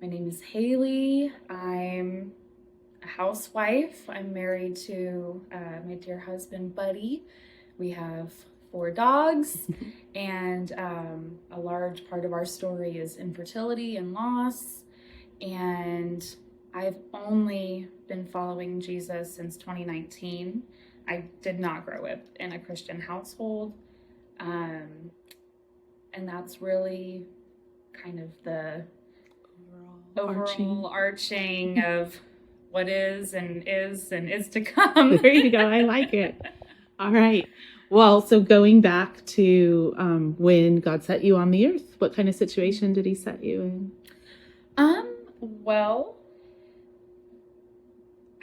My name is Haley. I'm a housewife. I'm married to my dear husband, Buddy. We have 4 dogs, and a large part of our story is infertility and loss. And I've only been following Jesus since 2019. I did not grow up in a Christian household. And that's really kind of the overall arching of what is to come. There you go. I like it. All right. Well, so going back to when God set you on the earth, what kind of situation did he set you in? Well,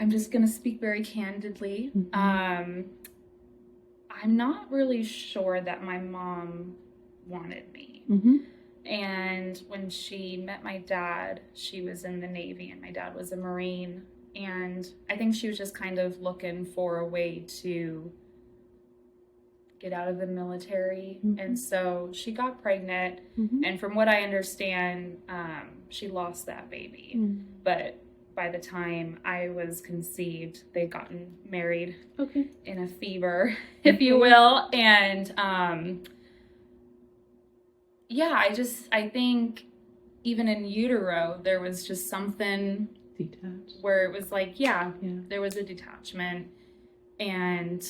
I'm just going to speak very candidly. I'm not really sure that my mom wanted me. And when she met my dad, she was in the Navy and my dad was a Marine. And I think she was just kind of looking for a way to get out of the military. And so she got pregnant. And from what I understand, she lost that baby. But by the time I was conceived, they'd gotten married in a fever, if you will. And I think even in utero, there was just something detached where it was like, there was a detachment. And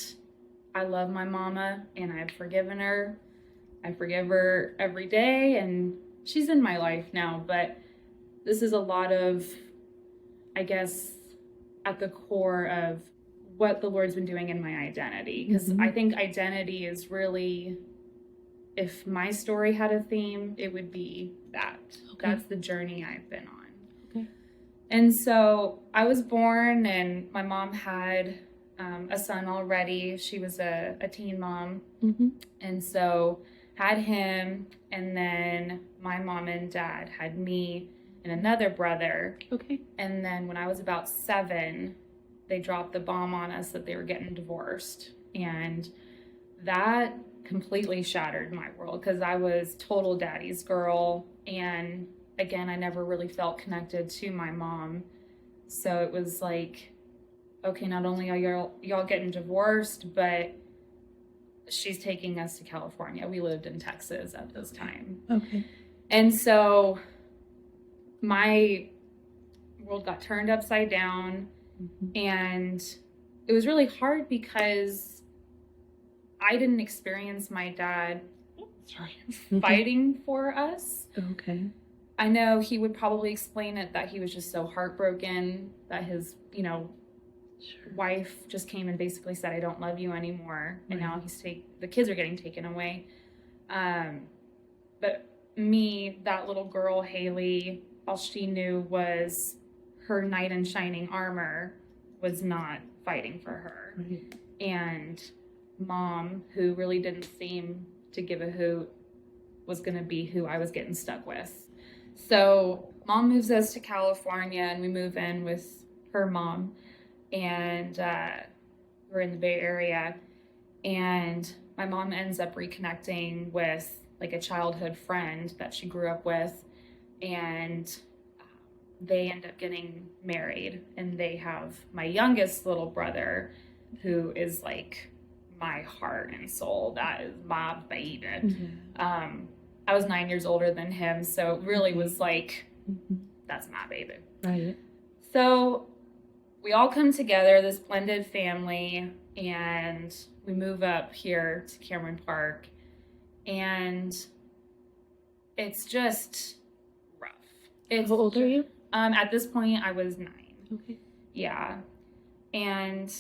I love my mama and I've forgiven her. I forgive her every day and she's in my life now. But this is a lot of, I guess, at the core of what the Lord's been doing in my identity. Because I think identity is really, if my story had a theme, it would be that. That's the journey I've been on. And so I was born and my mom had a son already. She was a teen mom. And so had him, and then my mom and dad had me and another brother. And then when I was about 7, they dropped the bomb on us that they were getting divorced. And that completely shattered my world because I was total daddy's girl. And again, I never really felt connected to my mom. So it was like, okay, not only are y'all getting divorced, but she's taking us to California. We lived in Texas at this time. And so my world got turned upside down. And it was really hard because I didn't experience my dad fighting for us. I know he would probably explain it that he was just so heartbroken that his, wife just came and basically said, I don't love you anymore. And now the kids are getting taken away. But me, that little girl, Haley, all she knew was her knight in shining armor was not fighting for her. And mom, who really didn't seem to give a hoot, was going to be who I was getting stuck with. So mom moves us to California and we move in with her mom. And we're in the Bay Area. And my mom ends up reconnecting with like a childhood friend that she grew up with. And they end up getting married. And they have my youngest little brother, who is like my heart and soul. That is my baby. I was 9 years older than him, so it really was like, that's my baby. So we all come together, this blended family, and we move up here to Cameron Park, and it's just rough. How old are you? At this point, I was 9. Yeah. And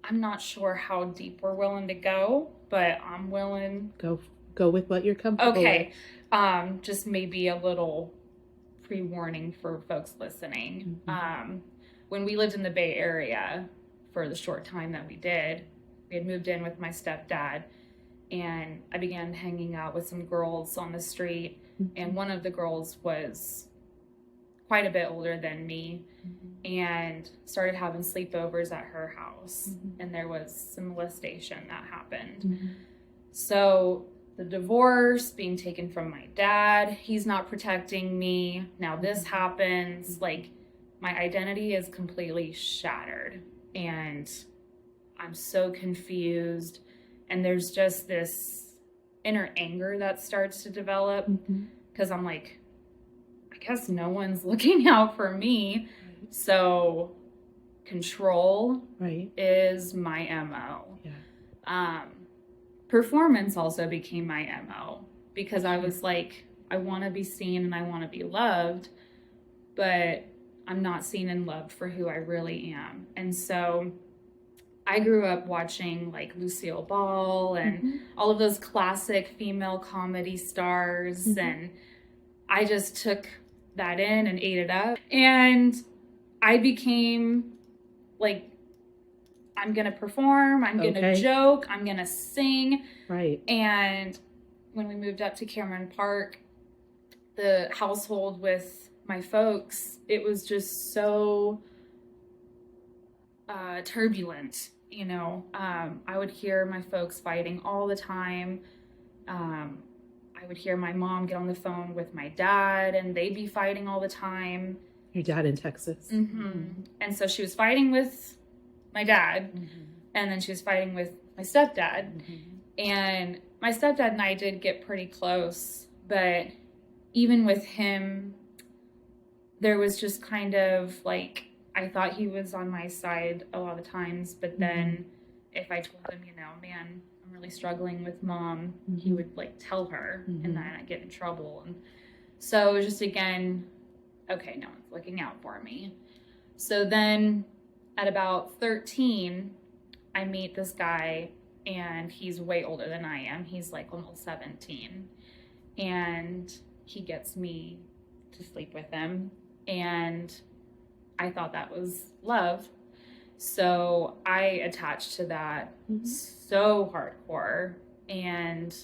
I'm not sure how deep we're willing to go, but I'm willing. Go with what you're comfortable with. Just maybe a little pre-warning for folks listening. When we lived in the Bay Area for the short time that we did, we had moved in with my stepdad, and I began hanging out with some girls on the street, and one of the girls was quite a bit older than me, and started having sleepovers at her house, and there was some molestation that happened. So the divorce, being taken from my dad. He's not protecting me. Now this happens. Like, my identity is completely shattered. And I'm so confused. And there's just this inner anger that starts to develop. Because I'm like, I guess no one's looking out for me. So control is my MO. Performance also became my MO, because I was like, I want to be seen and I want to be loved, but I'm not seen and loved for who I really am. And so I grew up watching like Lucille Ball and all of those classic female comedy stars. And I just took that in and ate it up. And I became like, I'm going to perform, I'm going to joke, I'm going to sing. And when we moved up to Cameron Park, the household with my folks, it was just so turbulent, you know. I would hear my folks fighting all the time. I would hear my mom get on the phone with my dad and they'd be fighting all the time. Your dad in Texas. And so she was fighting with my dad, and then she was fighting with my stepdad. And my stepdad and I did get pretty close, but even with him, there was just kind of like, I thought he was on my side a lot of times, but then if I told him, you know, man, I'm really struggling with mom, he would like tell her, and then I'd get in trouble. And so it was just, again, okay, no one's looking out for me. So then at about 13, I meet this guy, and he's way older than I am. He's like almost 17. And he gets me to sleep with him. And I thought that was love. So I attached to that so hardcore. And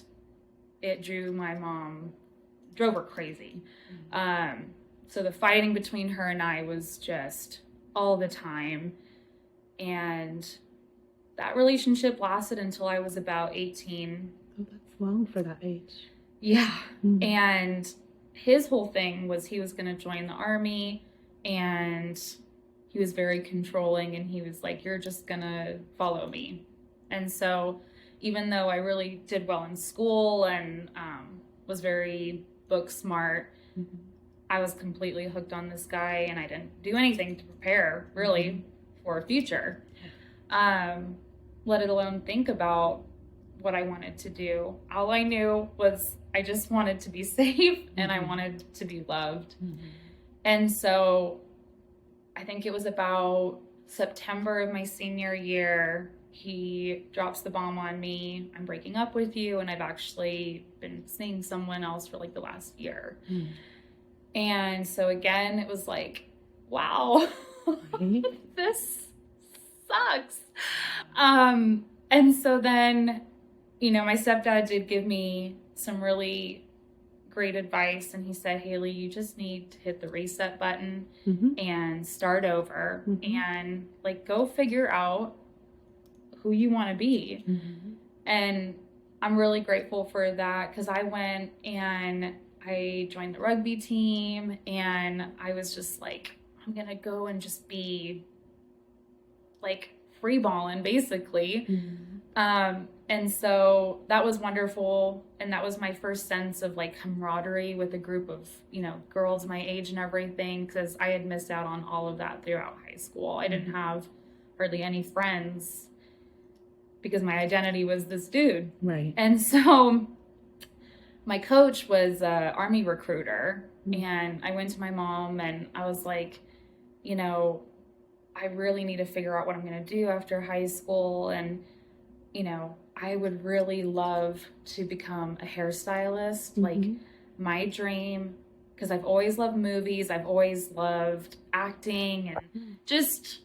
it drove her crazy. So the fighting between her and I was just all the time. And that relationship lasted until I was about 18. Oh, that's long for that age. Yeah. And his whole thing was he was going to join the army, and he was very controlling, and he was like, you're just going to follow me. And so even though I really did well in school and was very book smart, I was completely hooked on this guy, and I didn't do anything to prepare really for a future, let alone think about what I wanted to do. All I knew was I just wanted to be safe and I wanted to be loved. And so I think it was about September of my senior year, he drops the bomb on me. I'm breaking up with you, and I've actually been seeing someone else for like the last year. And so again, it was like, wow, this sucks. And so then, you know, my stepdad did give me some really great advice, and he said, Haley, you just need to hit the reset button and start over and like go figure out who you want to be. And I'm really grateful for that, because I went and I joined the rugby team, and I was just like, I'm gonna go and just be like free balling basically. And so that was wonderful, and that was my first sense of like camaraderie with a group of, you know, girls my age and everything, because I had missed out on all of that throughout high school. I didn't have hardly any friends because my identity was this dude. And so my coach was an Army recruiter, and I went to my mom and I was like, you know, I really need to figure out what I'm going to do after high school. And, you know, I would really love to become a hairstylist. Like, my dream, because I've always loved movies, I've always loved acting and just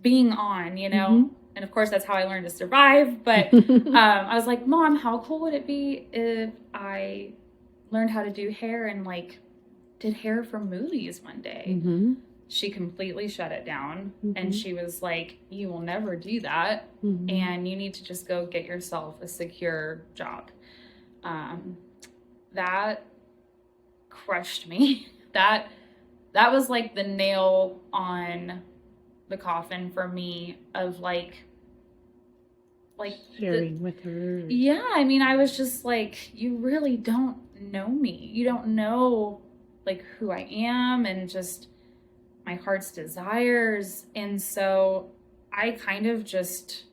being on, you know. And of course, that's how I learned to survive. But I was like, Mom, how cool would it be if I learned how to do hair and like did hair for movies one day? She completely shut it down. And she was like, you will never do that. And you need to just go get yourself a secure job. That crushed me. That was like the nail on the coffin for me of like sharing with her. Yeah, I mean, I was just like, you really don't know me. You don't know like who I am and just my heart's desires. And so I kind of just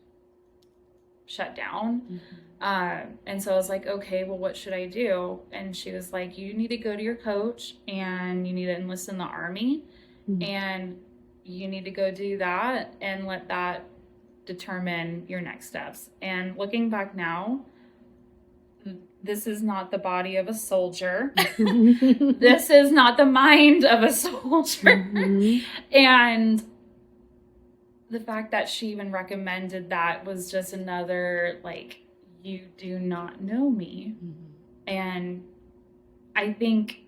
shut down. And so I was like, okay, well, what should I do? And she was like, you need to go to your coach and you need to enlist in the Army and you need to go do that and let that determine your next steps. And looking back now, this is not the body of a soldier. This is not the mind of a soldier. And the fact that she even recommended that was just another, like, you do not know me. And I think,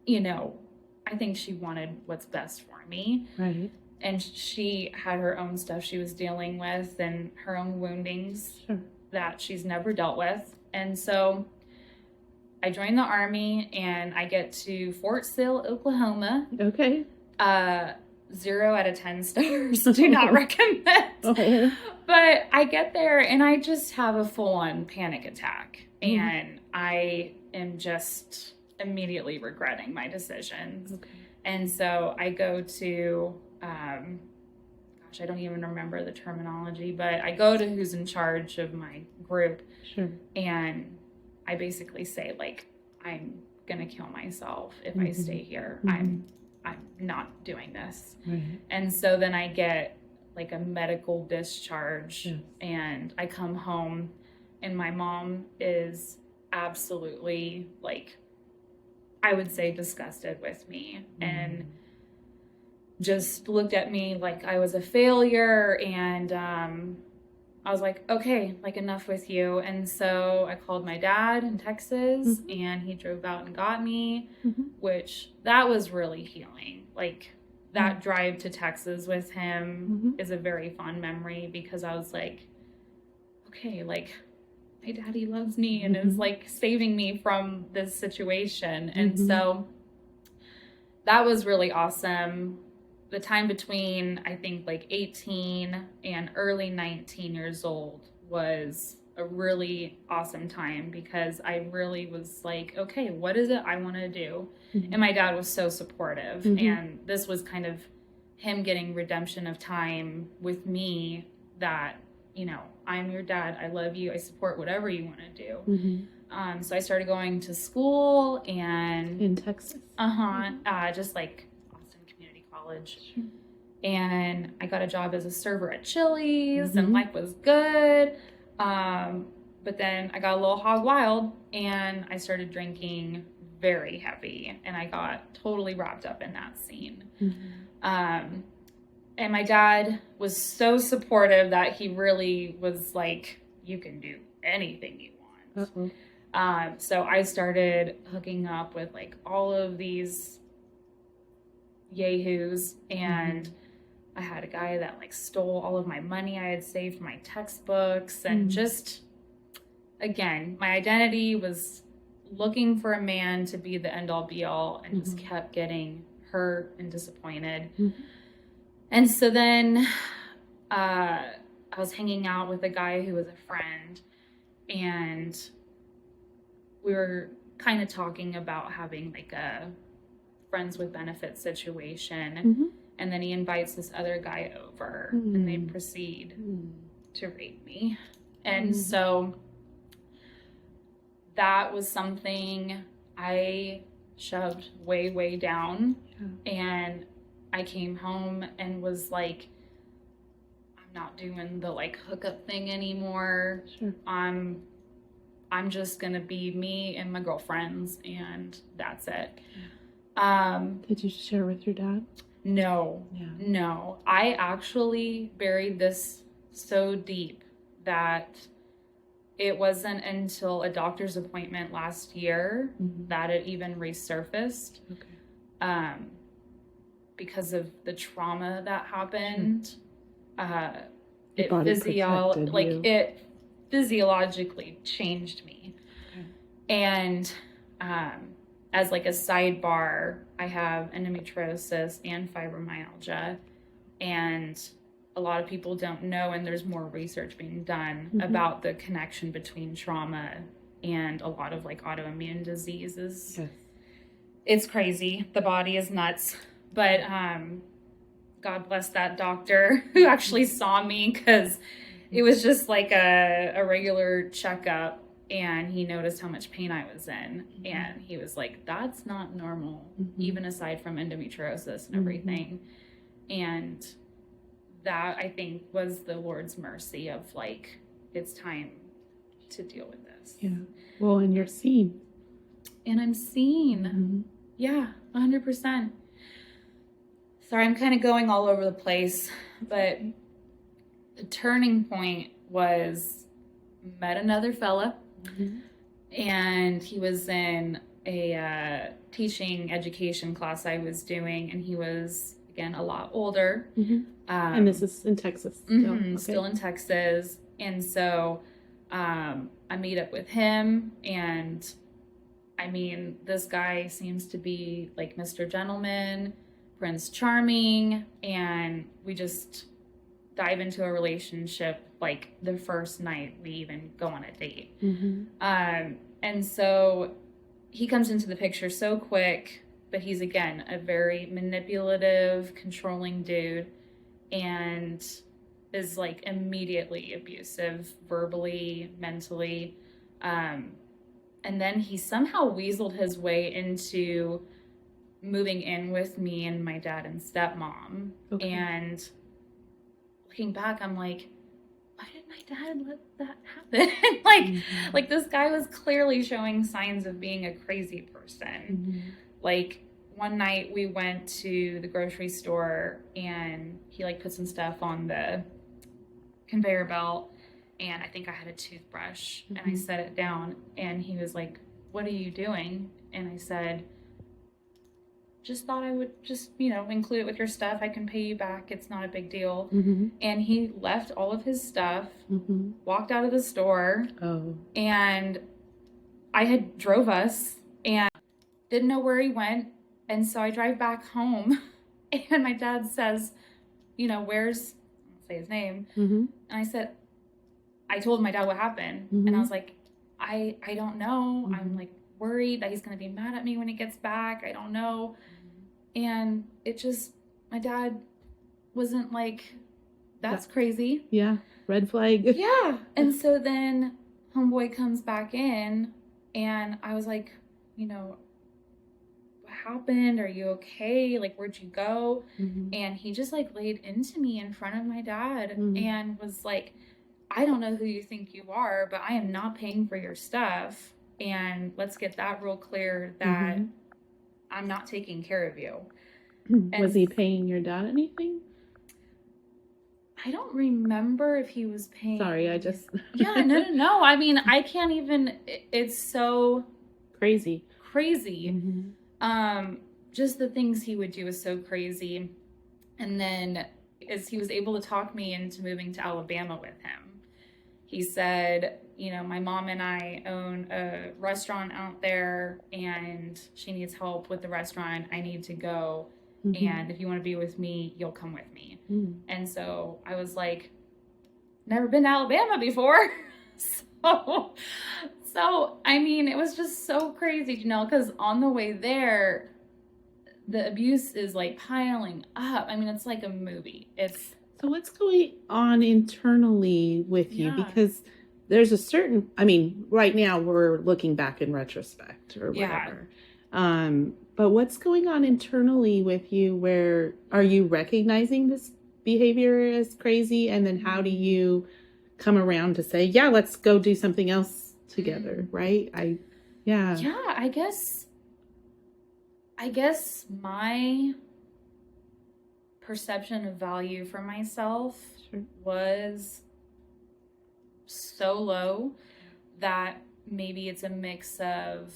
I think she wanted what's best for me. Right. And she had her own stuff she was dealing with and her own woundings that she's never dealt with. And so I joined the Army and I get to Fort Sill, Oklahoma. Okay. 0 out of 10 stars. Do not recommend. But I get there and I just have a full-on panic attack. And I am just immediately regretting my decisions. And so I go to, I don't even remember the terminology, but I go to who's in charge of my group. And I basically say, like, I'm going to kill myself if I stay here. I'm not doing this. And so then I get like a medical discharge and I come home and my mom is absolutely, like, I would say disgusted with me and just looked at me like I was a failure. And I was like, okay, like, enough with you. And so I called my dad in Texas and he drove out and got me, which that was really healing. Like, that drive to Texas with him is a very fond memory because I was like, okay, like, my daddy loves me and is like saving me from this situation. And so that was really awesome. The time between, I think, like 18 and early 19 years old was a really awesome time because I really was like, okay, what is it I want to do? And my dad was so supportive. And this was kind of him getting redemption of time with me that, I'm your dad. I love you. I support whatever you want to do. So I started going to school and in Texas. Just like college. And I got a job as a server at Chili's and life was good. But then I got a little hog wild and I started drinking very heavy and I got totally wrapped up in that scene. And my dad was so supportive that he really was like, you can do anything you want. So I started hooking up with like all of these yahoos and I had a guy that like stole all of my money I had saved for my textbooks and just, again, my identity was looking for a man to be the end all be all and just kept getting hurt and disappointed. And so then I was hanging out with a guy who was a friend and we were kind of talking about having like a friends with benefits situation. And then he invites this other guy over and they proceed to rape me. And so that was something I shoved way, way down. And I came home and was like, I'm not doing the like hookup thing anymore. I'm just gonna be me and my girlfriends and that's it. Did you share with your dad? No. I actually buried this so deep that it wasn't until a doctor's appointment last year that it even resurfaced. Because of the trauma that happened. It physiologically changed me. And as like a sidebar, I have endometriosis and fibromyalgia, and a lot of people don't know, and there's more research being done about the connection between trauma and a lot of like autoimmune diseases. Yes. It's crazy. The body is nuts. But God bless that doctor who actually saw me, because it was just like a regular checkup, and he noticed how much pain I was in, and he was like, that's not normal, even aside from endometriosis and everything. And that, I think, was the Lord's mercy of like, it's time to deal with this. Yeah. Well, and you're seen. And I'm seen. Yeah, 100%. Sorry, I'm kind of going all over the place, but the turning point was met another fella, and he was in a teaching education class I was doing, and he was, again, a lot older. And this is in Texas still? Okay. Still in Texas. And so I meet up with him, and I mean, this guy seems to be like Mr. Gentleman, Prince Charming, and we just dive into a relationship like the first night we even go on a date. And so he comes into the picture so quick, but he's, again, a very manipulative, controlling dude, and is like immediately abusive, verbally, mentally. And then he somehow weaseled his way into moving in with me and my dad and stepmom. Okay. And looking back, I'm like, why did my dad let that happen? Like this guy was clearly showing signs of being a crazy person. Like, one night we went to the grocery store, and he like put some stuff on the conveyor belt, and I think I had a toothbrush, and I set it down, and he was like, what are you doing? And I said, just thought I would just, include it with your stuff. I can pay you back. It's not a big deal. And he left all of his stuff, walked out of the store, and I had drove us and didn't know where he went. And so I drive back home, and my dad says, where's, I'll say his name. And I said, I told my dad what happened. And I was like, I don't know. I'm like worried that he's going to be mad at me when he gets back. I don't know. And it just, my dad wasn't like, that's crazy. Yeah. Red flag. Yeah. And so then homeboy comes back in, and I was like, what happened? Are you okay? Like, where'd you go? And he just like laid into me in front of my dad and was like, I don't know who you think you are, but I am not paying for your stuff. And let's get that real clear that I'm not taking care of you. Was he paying your dad anything? I don't remember if he was paying. Sorry, I just... Yeah, no. I mean, I can't even... It's so... Crazy. Just the things he would do is so crazy. And then as he was able to talk me into moving to Alabama with him, he said, my mom and I own a restaurant out there, and she needs help with the restaurant. I need to go. And if you want to be with me, you'll come with me. And so I was like, never been to Alabama before. So, I mean, it was just so crazy, because on the way there, the abuse is like piling up. I mean, it's like a movie. So what's going on internally with you? Yeah. Because there's a certain, right now we're looking back in retrospect or whatever. But what's going on internally with you? Where are you recognizing this behavior as crazy? And then how do you come around to say, yeah, let's go do something else together, right? Yeah, I guess my perception of value for myself was so low that maybe it's a mix of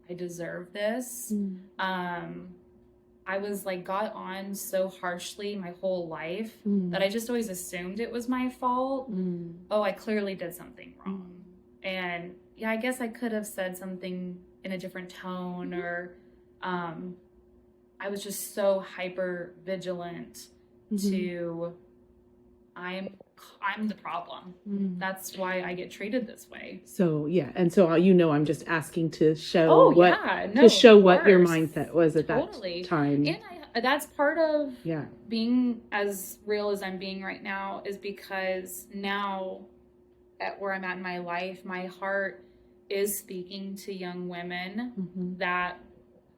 I deserve this. I was like got on so harshly my whole life that I just always assumed it was my fault. Oh, I clearly did something wrong. And I guess I could have said something in a different tone, or I was just so hyper vigilant to I'm the problem. That's why I get treated this way. So yeah, and so I'm just asking to show Oh what yeah, no, to show of what your course. mindset was at Totally. that time. And that's part of Yeah. being as real as I'm being right now, is because now at where I'm at in my life, my heart is speaking to young women that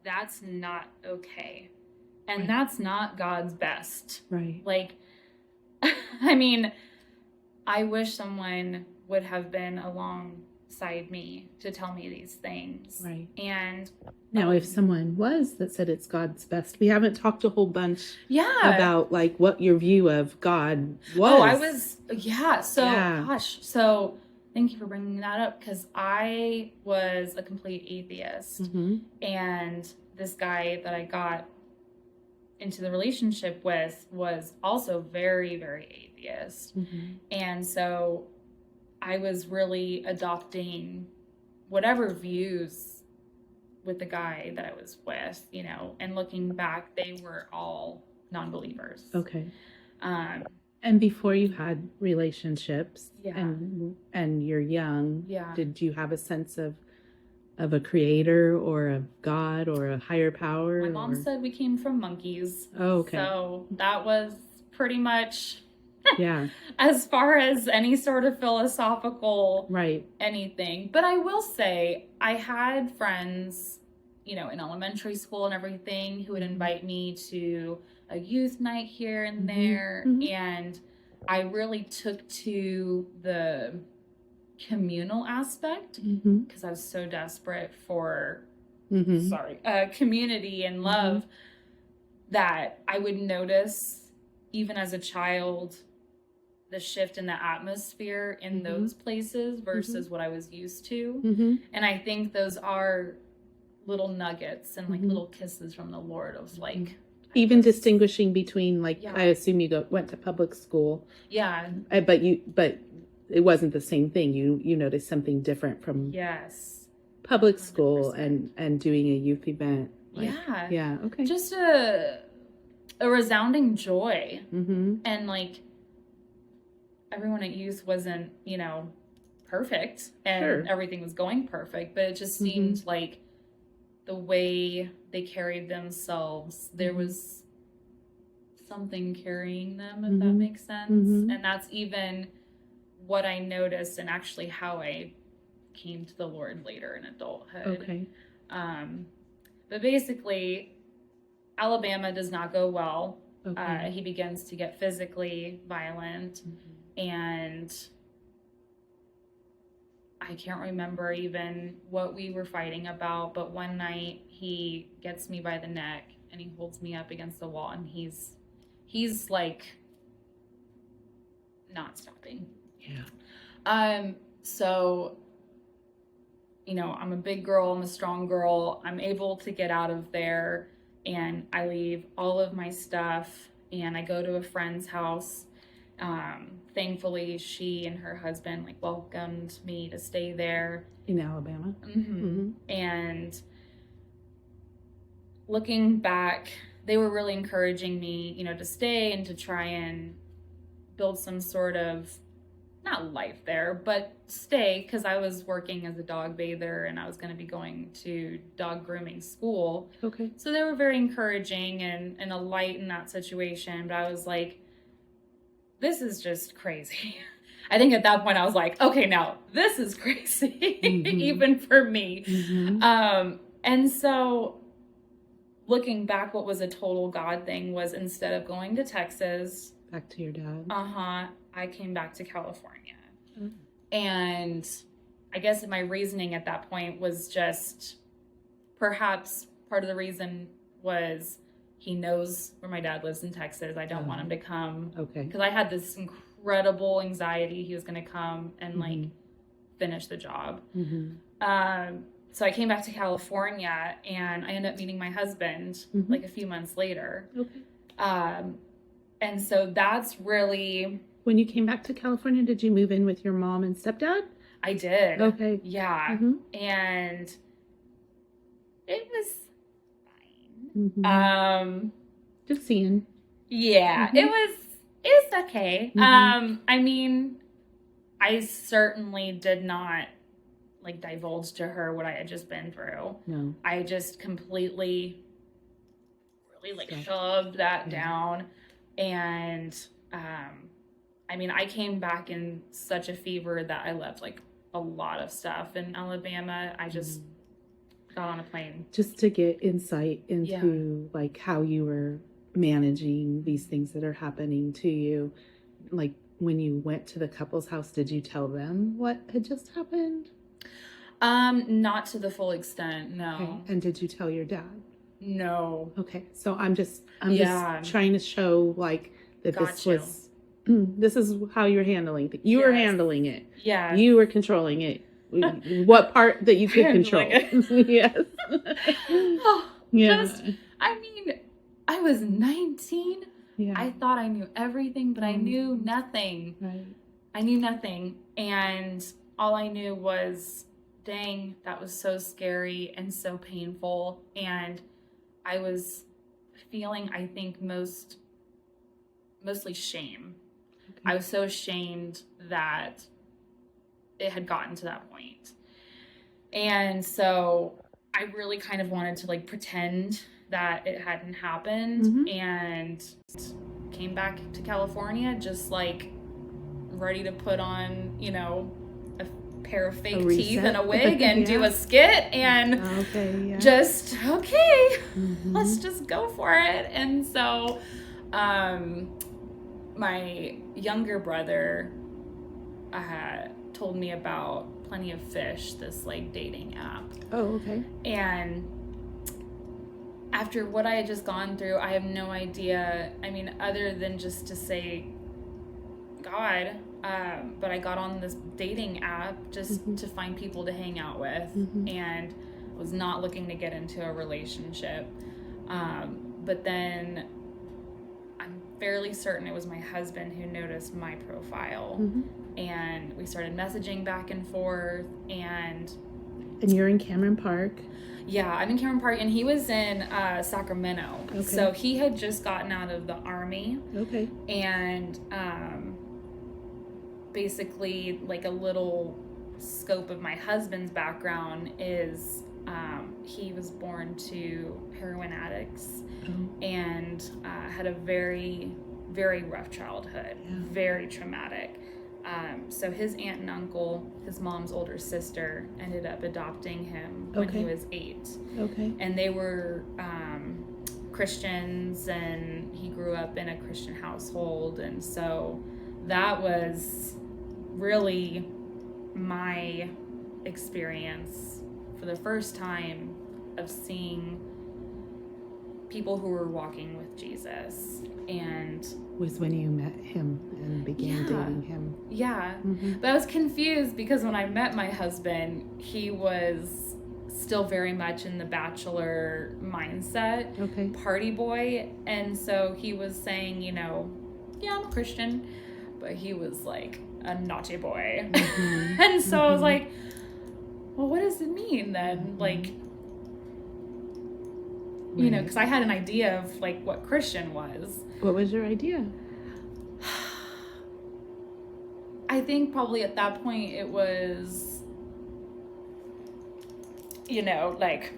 that's not okay. And that's not God's best. Right. Like, I mean, I wish someone would have been alongside me to tell me these things. Right. And now, if someone was that said it's God's best, we haven't talked a whole bunch about like what your view of God was. Oh, I was, gosh. So thank you for bringing that up, because I was a complete atheist. And this guy that I got into the relationship with was also very, very atheist. And so I was really adopting whatever views with the guy that I was with, you know, and looking back, they were all non-believers. Okay. And before you had relationships and you're young, did you have a sense of a creator or of God or a higher power? My mom said we came from monkeys. Oh, okay. So that was pretty much yeah. as far as any sort of philosophical anything. But I will say I had friends, you know, in elementary school and everything, who would invite me to a youth night here and there. And I really took to the communal aspect because I was so desperate for community and love that I would notice, even as a child, the shift in the atmosphere in those places versus what I was used to. And I think those are little nuggets and like little kisses from the Lord of like even distinguishing between like I assume you went to public school. But it wasn't the same thing. You noticed something different from public 100%. School and doing a youth event. Like, okay. Just a resounding joy. And like everyone at youth wasn't, you know, perfect and everything was going perfect, but it just seemed like the way they carried themselves, there was something carrying them, if that makes sense. And that's even what I noticed and actually how I came to the Lord later in adulthood. Okay. But basically, Alabama does not go well. Okay. He begins to get physically violent, and I can't remember even what we were fighting about, but one night he gets me by the neck and he holds me up against the wall, and he's like not stopping. So, you know, I'm a big girl, I'm a strong girl, I'm able to get out of there, and I leave all of my stuff and I go to a friend's house. Thankfully, she and her husband like welcomed me to stay there in Alabama. And looking back, they were really encouraging me, you know, to stay and to try and build some sort of not life there, but stay, because I was working as a dog bather and I was going to be going to dog grooming school. Okay. So they were very encouraging and a light in that situation. But I was like, this is just crazy. I think at that point I was like, okay, now this is crazy, even for me. And so looking back, what was a total God thing was, instead of going to Texas, back to your dad. I came back to California. And I guess my reasoning at that point was just, perhaps part of the reason was he knows where my dad lives in Texas. I don't want him to come. Okay. Because I had this incredible anxiety he was going to come and like finish the job. So I came back to California and I ended up meeting my husband like a few months later. Okay. And so that's really... When you came back to California, did you move in with your mom and stepdad? I did. Okay. Yeah. Mm-hmm. And it was Mm-hmm. fine. Just seeing. Yeah, Mm-hmm. it was okay. Mm-hmm. I mean, I certainly did not like divulge to her what I had just been through. No. I just completely really like shoved that down. And I mean, I came back in such a fever that I left like a lot of stuff in Alabama. I just got on a plane. Just to get insight into like how you were managing these things that are happening to you. Like when you went to the couple's house, did you tell them what had just happened? Not to the full extent, no. Okay. And did you tell your dad? No. Okay. So I'm just trying to show like that this is how you're handling it. You were handling it. Yeah. You were controlling it. What part that you could control. Yes. I mean, I was 19. Yeah. I thought I knew everything, but I knew nothing. Right. I knew nothing. And all I knew was, dang, that was so scary and so painful. And I was feeling, I think, mostly shame. Okay. I was so ashamed that it had gotten to that point. And so I really kind of wanted to like pretend that it hadn't happened, and came back to California just like ready to put on, you know, a pair of fake teeth and a wig and do a skit and just, let's just go for it. And so my younger brother told me about Plenty of Fish, this like dating app. Oh, okay. And after what I had just gone through, I have no idea. I mean, other than just to say God, but I got on this dating app just to find people to hang out with, and was not looking to get into a relationship. But then I'm fairly certain it was my husband who noticed my profile, and we started messaging back and forth. And you're in Cameron Park. Yeah, I'm in Cameron Park, and he was in Sacramento. Okay. So he had just gotten out of the Army. Okay. And basically, like a little scope of my husband's background is he was born to heroin addicts and had a very, very rough childhood, very traumatic. So his aunt and uncle, his mom's older sister, ended up adopting him when he was 8. Okay. And they were Christians, and he grew up in a Christian household. And so that was really my experience for the first time of seeing people who were walking with Jesus. And was when you met him and began dating him. Yeah. But I was confused because when I met my husband, he was still very much in the bachelor mindset, party boy. And so he was saying, you know, yeah, I'm a Christian, but he was like a naughty boy. And so I was like, well, what does it mean then? Like, you know, because I had an idea of like what Christian was. What was your idea? I think probably at that point it was, you know, like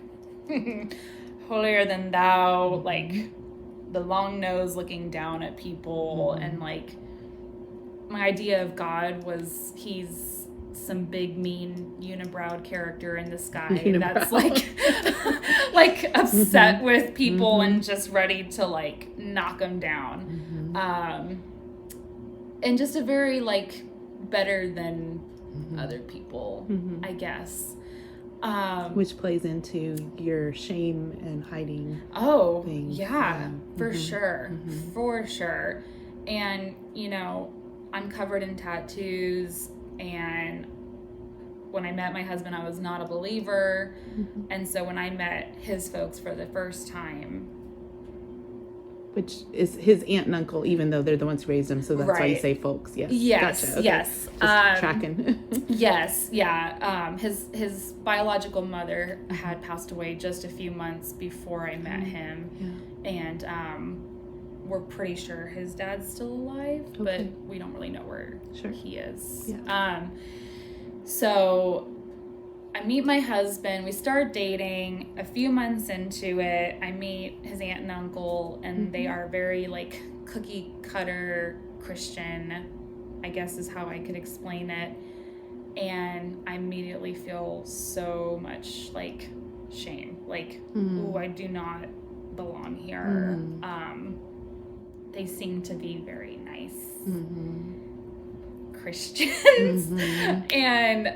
holier than thou, like the long nose looking down at people, and like my idea of God was he's some big mean unibrowed character in the sky that's like like upset with people and just ready to like knock them down, and just a very like better than other people, I guess, which plays into your shame and hiding things. For sure. And you know, I'm covered in tattoos, and when I met my husband, I was not a believer. And so when I met his folks for the first time, Which is his aunt and uncle, even though they're the ones who raised him. So that's why you Right. say folks. Yes. Yes. Gotcha. Okay. Yes. Just tracking. Yes. Yeah. His biological mother had passed away just a few months before I met him. Yeah. And we're pretty sure his dad's still alive, but we don't really know where he is. Yeah. So I meet my husband. We start dating. A few months into it, I meet his aunt and uncle, and they are very like cookie cutter Christian, I guess is how I could explain it. And I immediately feel so much like shame, like, ooh, I do not belong here. They seem to be very nice Christians. And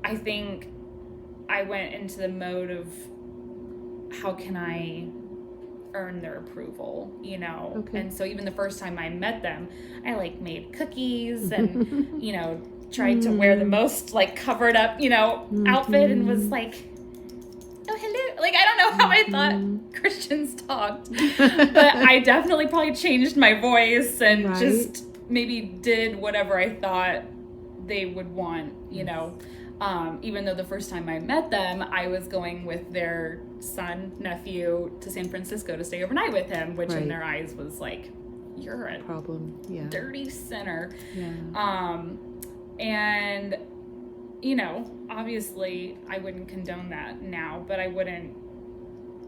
I think I went into the mode of how can I earn their approval, you know? Okay. And so even the first time I met them, I like made cookies and, you know, tried to wear the most like covered up, you know, outfit, and was like, oh, hello. Like, I don't know how I thought Christians talked, but I definitely probably changed my voice and just maybe did whatever I thought they would want, you know. Even though the first time I met them, I was going with their nephew to San Francisco to stay overnight with him, which in their eyes was like, you're a problem. Yeah. Dirty sinner. Yeah. And, you know, obviously I wouldn't condone that now, but I wouldn't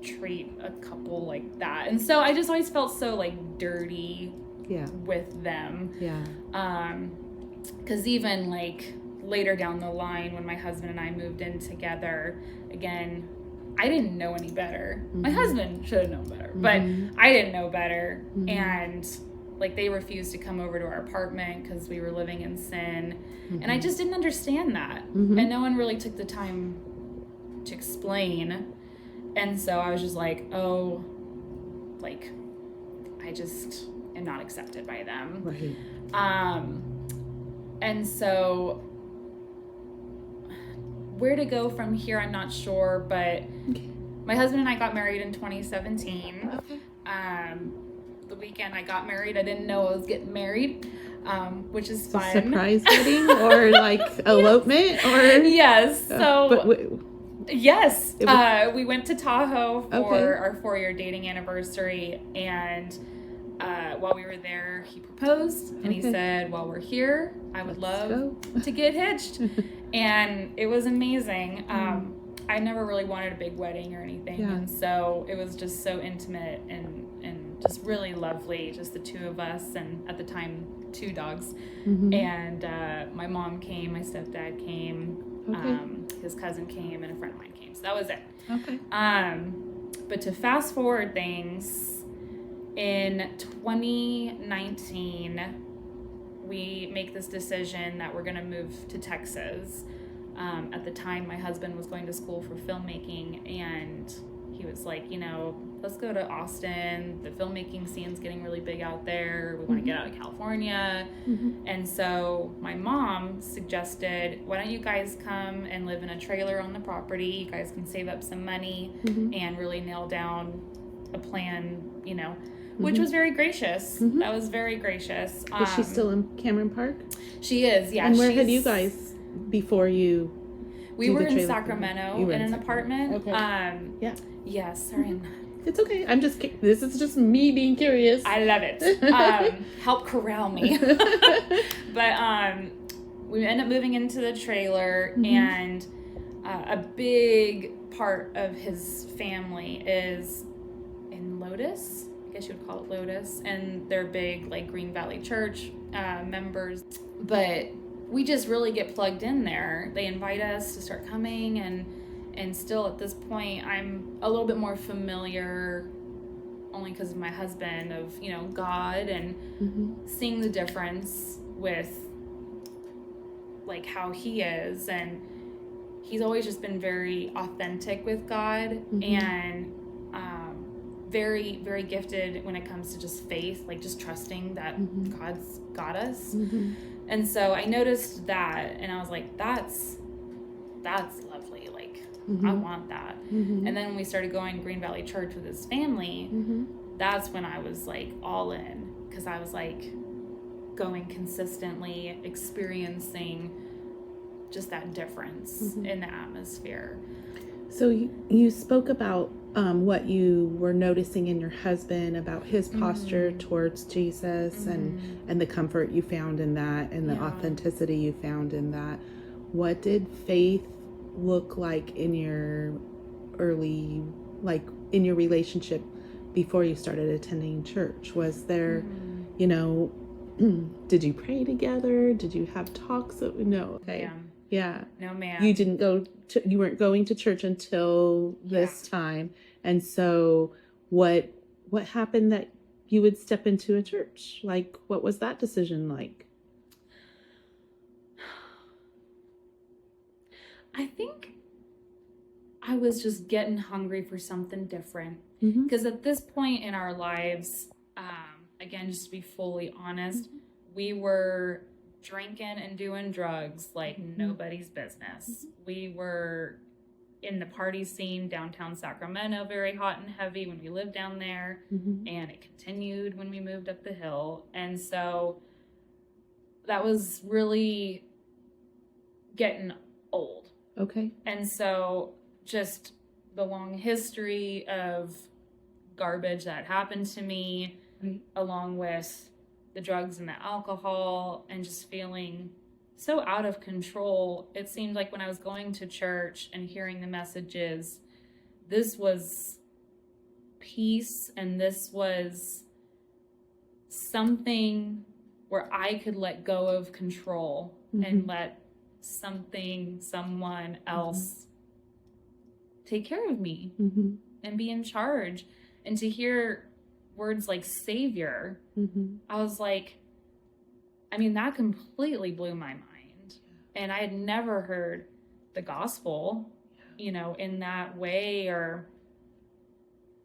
treat a couple like that. And so I just always felt so like dirty with them. Yeah. 'Cause even like later down the line when my husband and I moved in together, again, I didn't know any better. My husband should have known better, but I didn't know better. And like they refused to come over to our apartment because we were living in sin. And I just didn't understand that. And no one really took the time to explain. And so I was just like, oh, like I just am not accepted by them. Right. And so where to go from here, I'm not sure, but my husband and I got married in 2017. Okay. The weekend I got married, I didn't know I was getting married, which is fun. Surprise wedding or like elopement or yes. So yes, was... we went to Tahoe for our 4-year dating anniversary, and while we were there, he proposed, and he said, while we're here, I would love to get hitched. And it was amazing. I never really wanted a big wedding or anything. And so it was just so intimate and just really lovely, just the two of us, and at the time, 2 dogs. And my mom came, my stepdad came, his cousin came, and a friend of mine came. So that was it. Okay. But to fast forward things, in 2019, we make this decision that we're going to move to Texas. At the time, my husband was going to school for filmmaking, and he was like, you know, let's go to Austin. The filmmaking scene's getting really big out there. We want to get out of California. And so my mom suggested, why don't you guys come and live in a trailer on the property? You guys can save up some money and really nail down a plan, you know, which was very gracious. That was very gracious. Is she still in Cameron Park? She is, yeah. And where had you guys before you? We were in Sacramento in an apartment. Okay. Yeah. Yes, sorry. It's okay. This is just me being curious. I love it. Help corral me. But we ended up moving into the trailer, and a big part of his family is in Lotus. I guess you would call it Lotus, and they're big like Green Valley Church members. But we just really get plugged in there. They invite us to start coming, and still at this point I'm a little bit more familiar, only because of my husband, of, you know, God, and seeing the difference with like how he is, and he's always just been very authentic with God, and very, very gifted when it comes to just faith, like just trusting that God's got us. And so I noticed that, and I was like, that's lovely. Like, I want that. And then when we started going to Green Valley Church with his family, that's when I was like all in, because I was like going consistently, experiencing just that difference in the atmosphere. So you spoke about what you were noticing in your husband, about his posture towards Jesus, and the comfort you found in that, and the authenticity you found in that. What did faith look like in your early, like in your relationship before you started attending church? Was there, you know, did you pray together? Did you have talks? No. Okay. Yeah. No, ma'am. You weren't going to church until this time. And so what happened that you would step into a church? Like, what was that decision like? I think I was just getting hungry for something different. Because at this point in our lives, again, just to be fully honest, we were drinking and doing drugs like nobody's business. We were in the party scene downtown Sacramento, very hot and heavy when we lived down there, and it continued when we moved up the hill. And so that was really getting old. Okay. And so just the long history of garbage that happened to me, along with the drugs and the alcohol, and just feeling so out of control. It seemed like when I was going to church and hearing the messages, this was peace, and this was something where I could let go of control and let someone else take care of me and be in charge. And to hear words like Savior, I was like, I mean, that completely blew my mind. And I had never heard the gospel, you know, in that way, or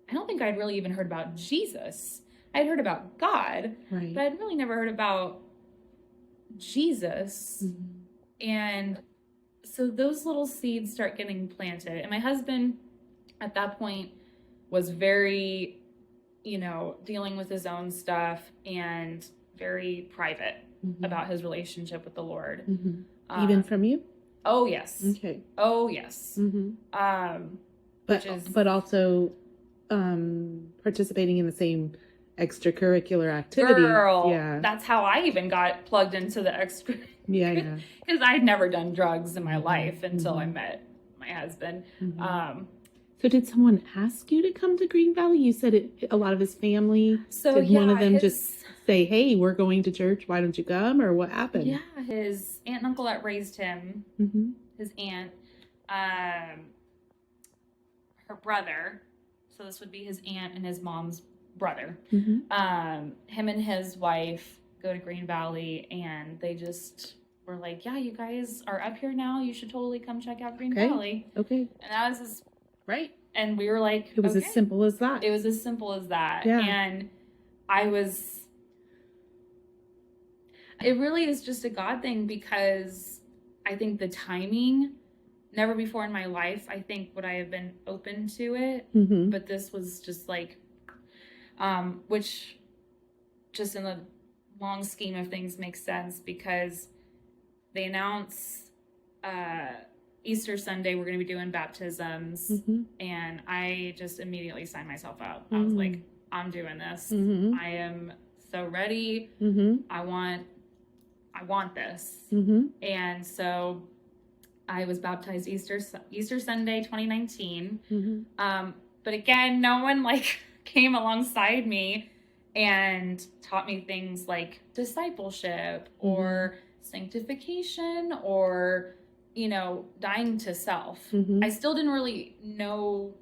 I don't think I'd really even heard about Jesus. I'd heard about God, but I'd really never heard about Jesus. And so those little seeds start getting planted. And my husband at that point was very, you know, dealing with his own stuff and very private about his relationship with the Lord. Even from you? Oh, yes. Okay. Oh, yes. But also participating in the same extracurricular activities. Girl, that's how I even got plugged into the extra. Because I'd never done drugs in my life until I met my husband. So did someone ask you to come to Green Valley? You said a lot of his family. So did one of them just say, "Hey, we're going to church. Why don't you come?" Or what happened? Yeah, his aunt and uncle that raised him, his aunt, her brother. So this would be his aunt and his mom's brother. Him and his wife go to Green Valley, and they just were like, "Yeah, you guys are up here now. You should totally come check out Green Valley." Okay. And that was his. Right. And we were like, it was as simple as that. It was as simple as that. Yeah. And it really is just a God thing, because I think the timing, never before in my life, I think would I have been open to it. But this was just like, which just in the long scheme of things makes sense, because they announce, Easter Sunday, we're going to be doing baptisms, and I just immediately signed myself up. I was like, I'm doing this. I am so ready. I want this. And so I was baptized Easter Sunday, 2019. But again, no one like came alongside me and taught me things like discipleship or sanctification or, you know, dying to self. I still didn't really know.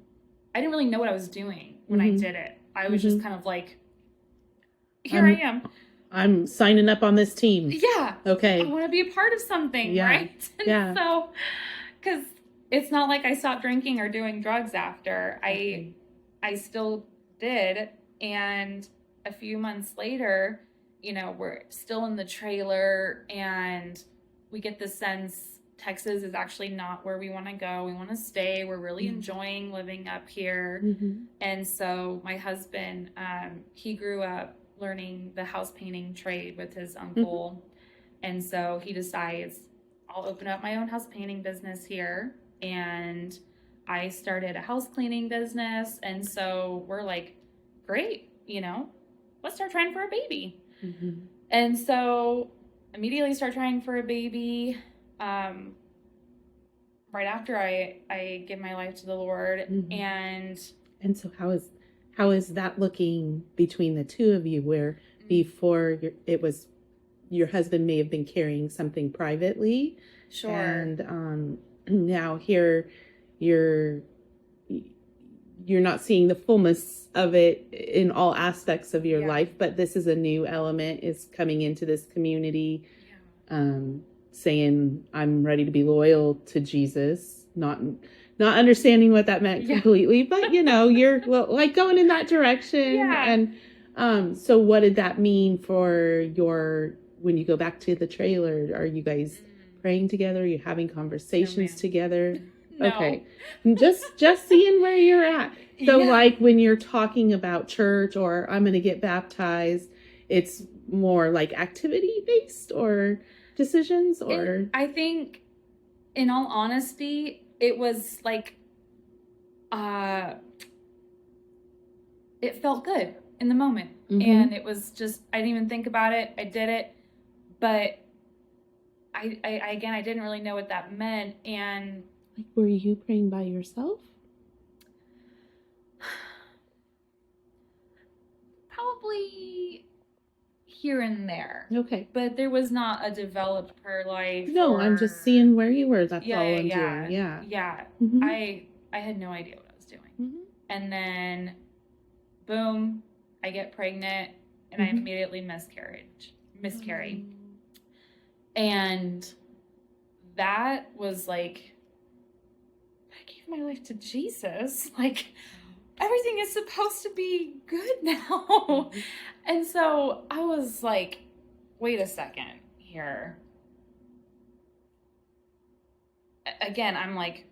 I didn't really know what I was doing when I did it. I was just kind of like, here I am. I'm signing up on this team. Yeah. Okay. I want to be a part of something, right? And so, because it's not like I stopped drinking or doing drugs after. I still did. And a few months later, you know, we're still in the trailer, and we get the sense Texas is actually not where we want to go. We want to stay. We're really enjoying living up here. Mm-hmm. And so my husband, he grew up learning the house painting trade with his uncle. And so he decides, I'll open up my own house painting business here. And I started a house cleaning business. And so we're like, great, let's start trying for a baby. Mm-hmm. And so immediately start trying for a baby. Right after I give my life to the Lord. And so how is that looking between the two of you, where before your husband may have been carrying something privately? Sure. And now here you're not seeing the fullness of it in all aspects of your life, but this is a new element is coming into this community, saying, I'm ready to be loyal to Jesus, not understanding what that meant completely, but you're like going in that direction. Yeah. And so what did that mean for when you go back to the trailer? Are you guys praying together? Are you having conversations together? No. Okay. Just seeing where you're at. So like when you're talking about church or I'm going to get baptized, it's more like activity based or decisions, or I think in all honesty, it was like, it felt good in the moment. And it was just, I didn't even think about it. I did it, but I didn't really know what that meant. And like, were you praying by yourself? Probably here and there. Okay. But there was not a developed prayer life. No, I'm just seeing where you were. That's all I'm doing. Yeah. Mm-hmm. I had no idea what I was doing. Mm-hmm. And then, boom, I get pregnant and I immediately miscarry. And that was like, I gave my life to Jesus. Like, everything is supposed to be good now. And so I was like, wait a second here. Again, I'm like,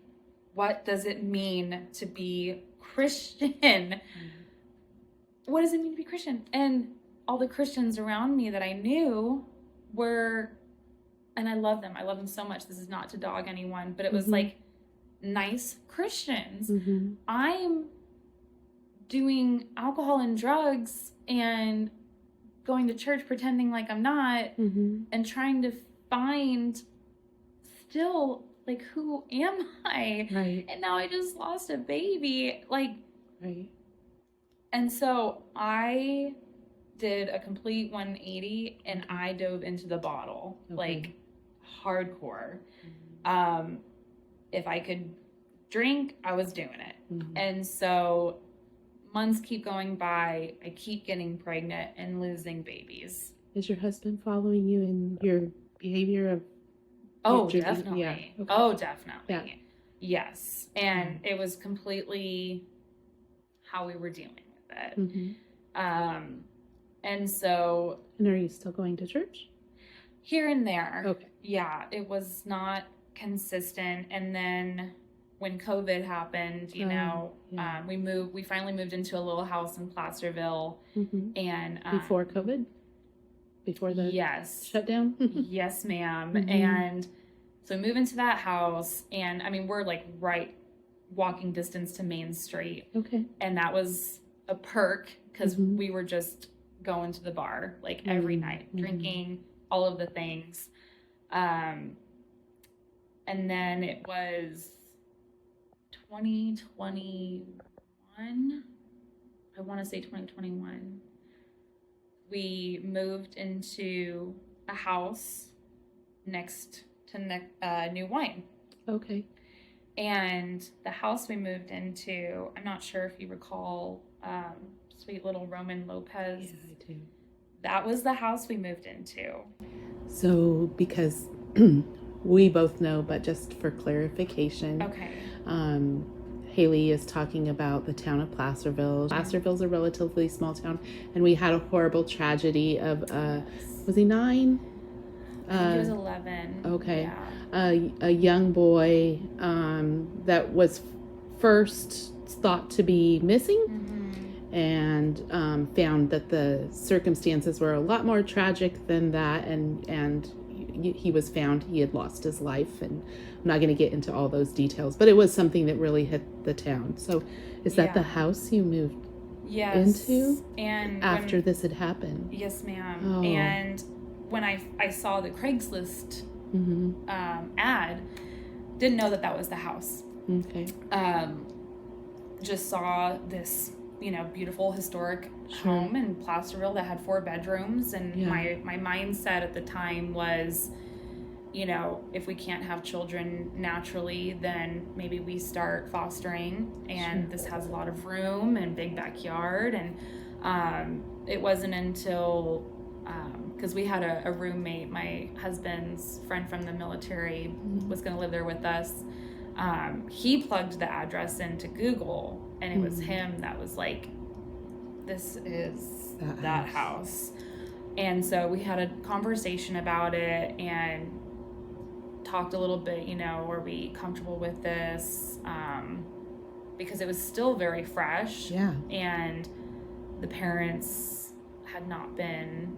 what does it mean to be Christian? What does it mean to be Christian? And all the Christians around me that I knew were, and I love them. I love them so much. This is not to dog anyone, but it was like nice Christians. I'm doing alcohol and drugs and going to church pretending like I'm not, and trying to find still like, who am I? Right. And now I just lost a baby. Like, right. And so I did a complete 180 and I dove into the bottle, like hardcore. If I could drink, I was doing it. And so months keep going by. I keep getting pregnant and losing babies. Is your husband following you in your behavior of? Oh, definitely. Yeah. Okay. Oh, definitely. Yeah. Yes. And it was completely how we were dealing with it. And so. And are you still going to church? Here and there. Okay. Yeah. It was not consistent. And then when COVID happened, we finally moved into a little house in Placerville. And before COVID? Before the shutdown? Yes, ma'am. And so we move into that house, and I mean, we're like right walking distance to Main Street. Okay. And that was a perk because we were just going to the bar like every night, drinking all of the things. And then it was 2021. I want to say 2021. We moved into a house next to New Wine. Okay. And the house we moved into, I'm not sure if you recall, sweet little Roman Lopez. Yeah, I do. That was the house we moved into. So, because we both know, but just for clarification. Okay. Haley is talking about the town of Placerville. Placerville's a relatively small town, and we had a horrible tragedy of, was he 9? I think he was 11. Okay. Yeah. A young boy that was first thought to be missing, and found that the circumstances were a lot more tragic than that, and he was found, he had lost his life, and I'm not going to get into all those details, but it was something that really hit the town. So is that the house you moved into? And after this had happened? Yes, ma'am. Oh. And when I saw the Craigslist ad, didn't know that was the house. Okay. Just saw this, beautiful historic home in Placerville that had 4 bedrooms, and my mindset at the time was, if we can't have children naturally, then maybe we start fostering, and this has a lot of room and big backyard. And it wasn't until because we had a roommate, my husband's friend from the military was going to live there with us. He plugged the address into Google, and it was him that was like, this is that house. And so we had a conversation about it and talked a little bit, are we comfortable with this? Because it was still very fresh. Yeah. And the parents had not been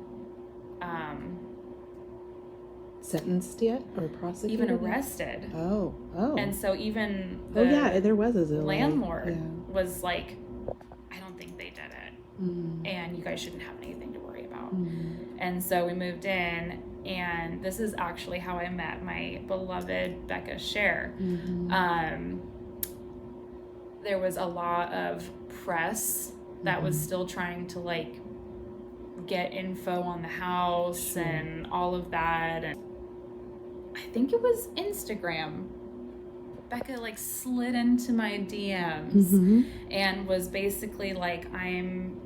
sentenced yet or prosecuted? Even arrested. Oh. And so even the there was a landlord was like, I don't think they did it. And you guys shouldn't have anything to worry about. And so we moved in, and this is actually how I met my beloved Becca Scher. There was a lot of press that was still trying to get info on the house and all of that. And I think it was Instagram. Becca slid into my DMs and was basically like, I'm,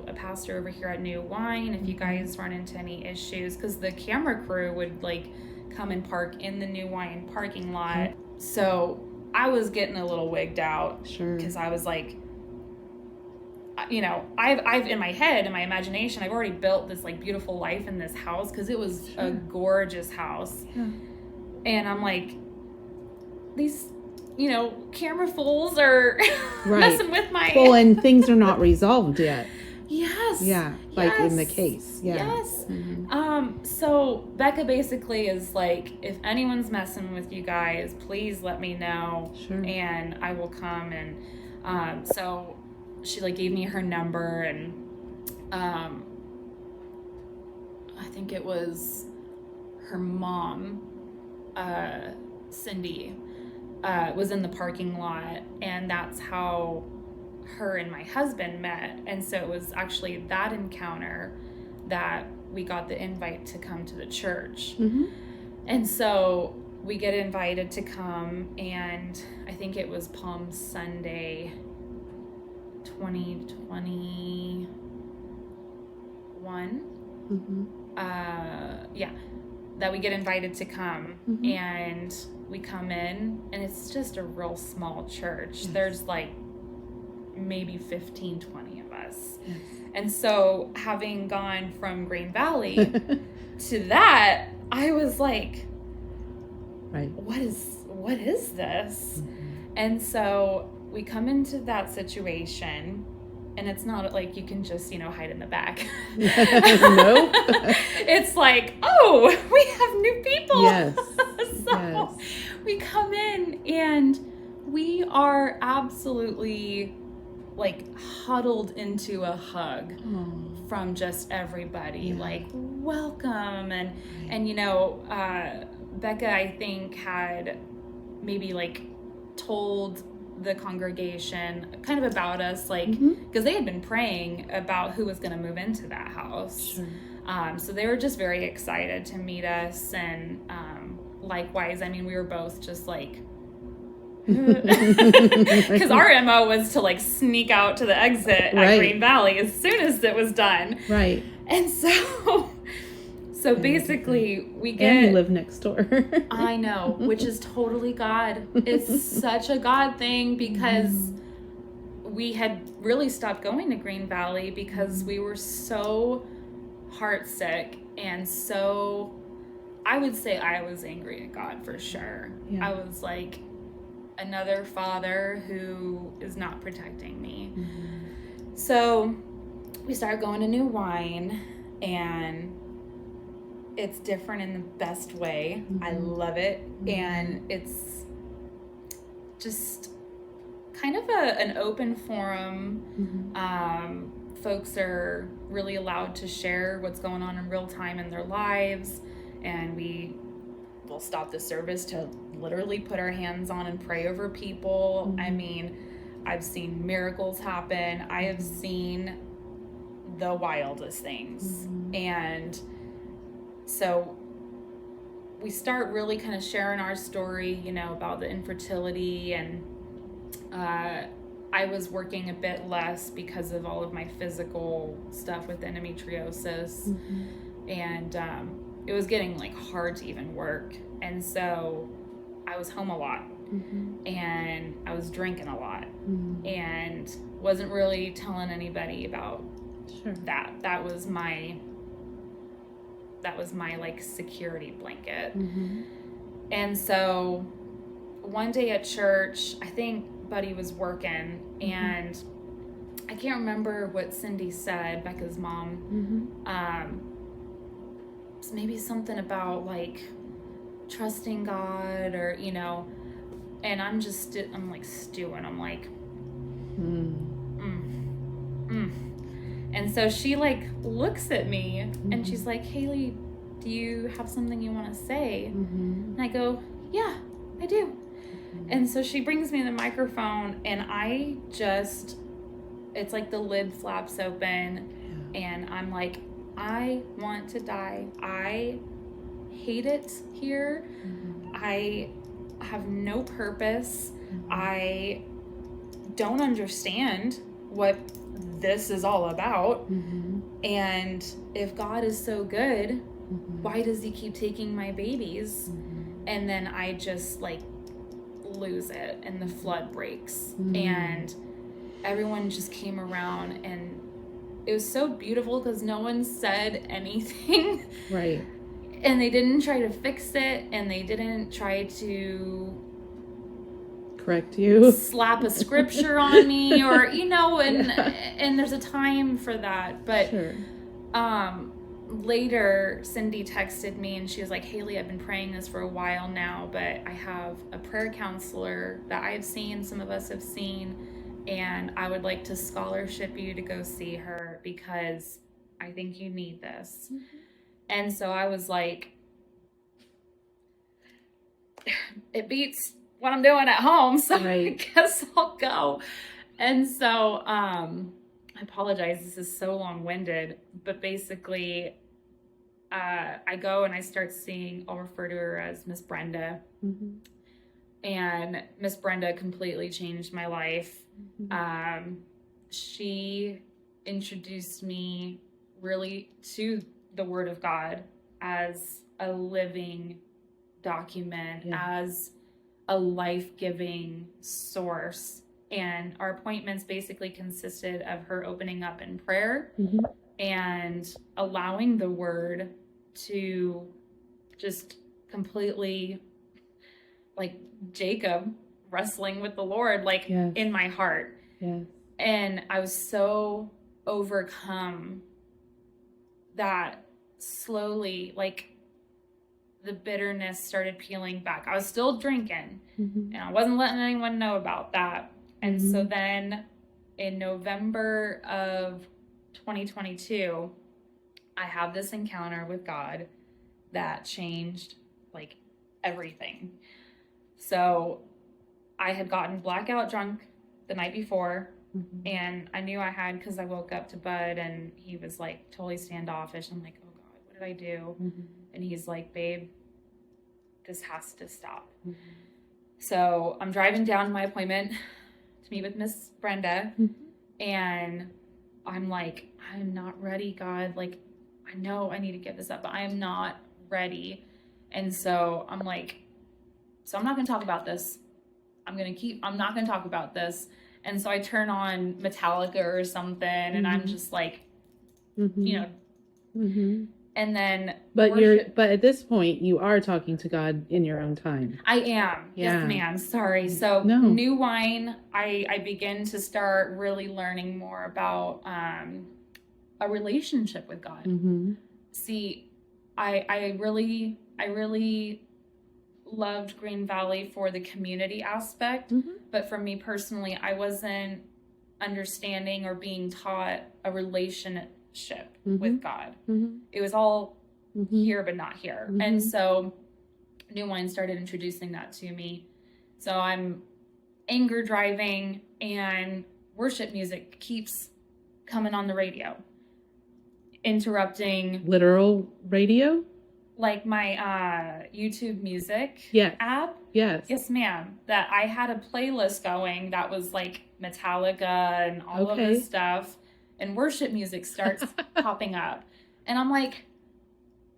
a pastor over here at New Wine. If you guys run into any issues, because the camera crew would come and park in the New Wine parking lot. So I was getting a little wigged out. Sure. Because I was like, I've in my head, in my imagination, I've already built this beautiful life in this house, because it was a gorgeous house. And I'm like, these, camera fools are messing with my... Well, and things are not resolved yet. Yes. Yeah, in the case. Yeah. Yes. So Becca basically is like, if anyone's messing with you guys, please let me know. Sure. And I will come. And so she gave me her number, and I think it was her mom, Cindy, was in the parking lot, and that's how her and my husband met. And so it was actually that encounter that we got the invite to come to the church. And so we get invited to come, and I think it was Palm Sunday 2021 that we get invited to come. And we come in, and it's just a real small church. There's maybe 15-20 of us. And so having gone from Green Valley to that, I was like, what is this? And so we come into that situation, and it's not like you can just, hide in the back. Nope. It's like, oh, we have new people. Yes. So we come in, and we are absolutely huddled into a hug from just everybody. Welcome. And Becca, I think, had maybe told the congregation kind of about us, because they had been praying about who was going to move into that house. So they were just very excited to meet us. And likewise, we were both just because our MO was to sneak out to the exit at Green Valley as soon as it was done. Right. And so basically we get... And you live next door. I know, which is totally God. It's such a God thing, because we had really stopped going to Green Valley because we were so heartsick and so I would say I was angry at God for sure. Yeah. I was like, another father who is not protecting me. Mm-hmm. So we started going to New Wine, and it's different in the best way. Mm-hmm. I love it. Mm-hmm. And it's just kind of an open forum. Mm-hmm. Folks are really allowed to share what's going on in real time in their lives, and we will stop the service to literally put our hands on and pray over people. Mm-hmm. I mean, I've seen miracles happen. I have seen the wildest things. Mm-hmm. And so we start really kind of sharing our story, you know, about the infertility, and I was working a bit less because of all of my physical stuff with endometriosis. Mm-hmm. And it was getting like hard to even work. And so I was home a lot. Mm-hmm. And I was drinking a lot. Mm-hmm. And wasn't really telling anybody about Sure. that. That was my like security blanket. Mm-hmm. And so one day at church, I think Buddy was working, and I can't remember what Cindy said, Becca's mom. Mm-hmm. Maybe something about like trusting God, or, you know, and I'm like stewing. I'm like, And so she like looks at me, Mm-hmm. and she's like, Haley, do you have something you want to say? Mm-hmm. And I go, yeah, I do. And so she brings me the microphone, and it's like the lid flaps open, and I'm like, I want to die. I hate it here. Mm-hmm. I have no purpose. Mm-hmm. I don't understand what this is all about. Mm-hmm. And if God is so good, Mm-hmm. why does he keep taking my babies? Mm-hmm. And then I just like lose it, and the flood breaks. Mm-hmm. And everyone just came around, and it was so beautiful because no one said anything. Right. And they didn't try to fix it, and they didn't try to correct you, slap a scripture on me, or, you know, and Yeah. and there's a time for that. But Sure. Later, Cindy texted me, and she was like, Haley, I've been praying this for a while now, but I have a prayer counselor that I've seen, some of us have seen, and I would like to scholarship you to go see her because I think you need this. Mm-hmm. And so I was like, it beats what I'm doing at home, so right. I guess I'll go. And so I apologize, this is so long-winded, but basically I go and I start seeing, I'll refer to her as Miss Brenda. Mm-hmm. And Miss Brenda completely changed my life. Mm-hmm. She introduced me really to the Word of God as a living document, as a life-giving source. And our appointments basically consisted of her opening up in prayer, mm-hmm. and allowing the Word to just completely, like Jacob wrestling with the Lord, like in my heart. Yes. And I was so overcome that slowly, like, the bitterness started peeling back. I was still drinking, mm-hmm. and I wasn't letting anyone know about that. And mm-hmm. so then in November of 2022, I have this encounter with God that changed like everything. So I had gotten blackout drunk the night before, mm-hmm. and I knew I had, because I woke up to Bud and he was like totally standoffish. I'm like, oh God, what did I do? Mm-hmm. And he's like, babe, this has to stop. Mm-hmm. So I'm driving down to my appointment to meet with Miss Brenda, mm-hmm. and I'm like, I'm not ready, God. Like, I know I need to give this up, but I am not ready. And so I'm like, so I'm not going to talk about this. I'm not going to talk about this. And so I turn on Metallica or something, mm-hmm. and I'm just like, mm-hmm. you know, mm-hmm. And then but at this point you are talking to God in your own time. I am. Yeah. Yes, ma'am. Sorry. So No. New Wine, I begin to start really learning more about a relationship with God. Mm-hmm. See, I really loved Green Valley for the community aspect, Mm-hmm. but for me personally, I wasn't understanding or being taught a relationship Mm-hmm. with God. Mm-hmm. It was all Mm-hmm. here but not here. Mm-hmm. And so New Wine started introducing that to me. So I'm anger driving and worship music keeps coming on the radio, interrupting Literal radio? like my YouTube music Yes. app. Yes. Yes, ma'am. That I had a playlist going that was like Metallica and all of this stuff, and worship music starts popping up. And I'm like,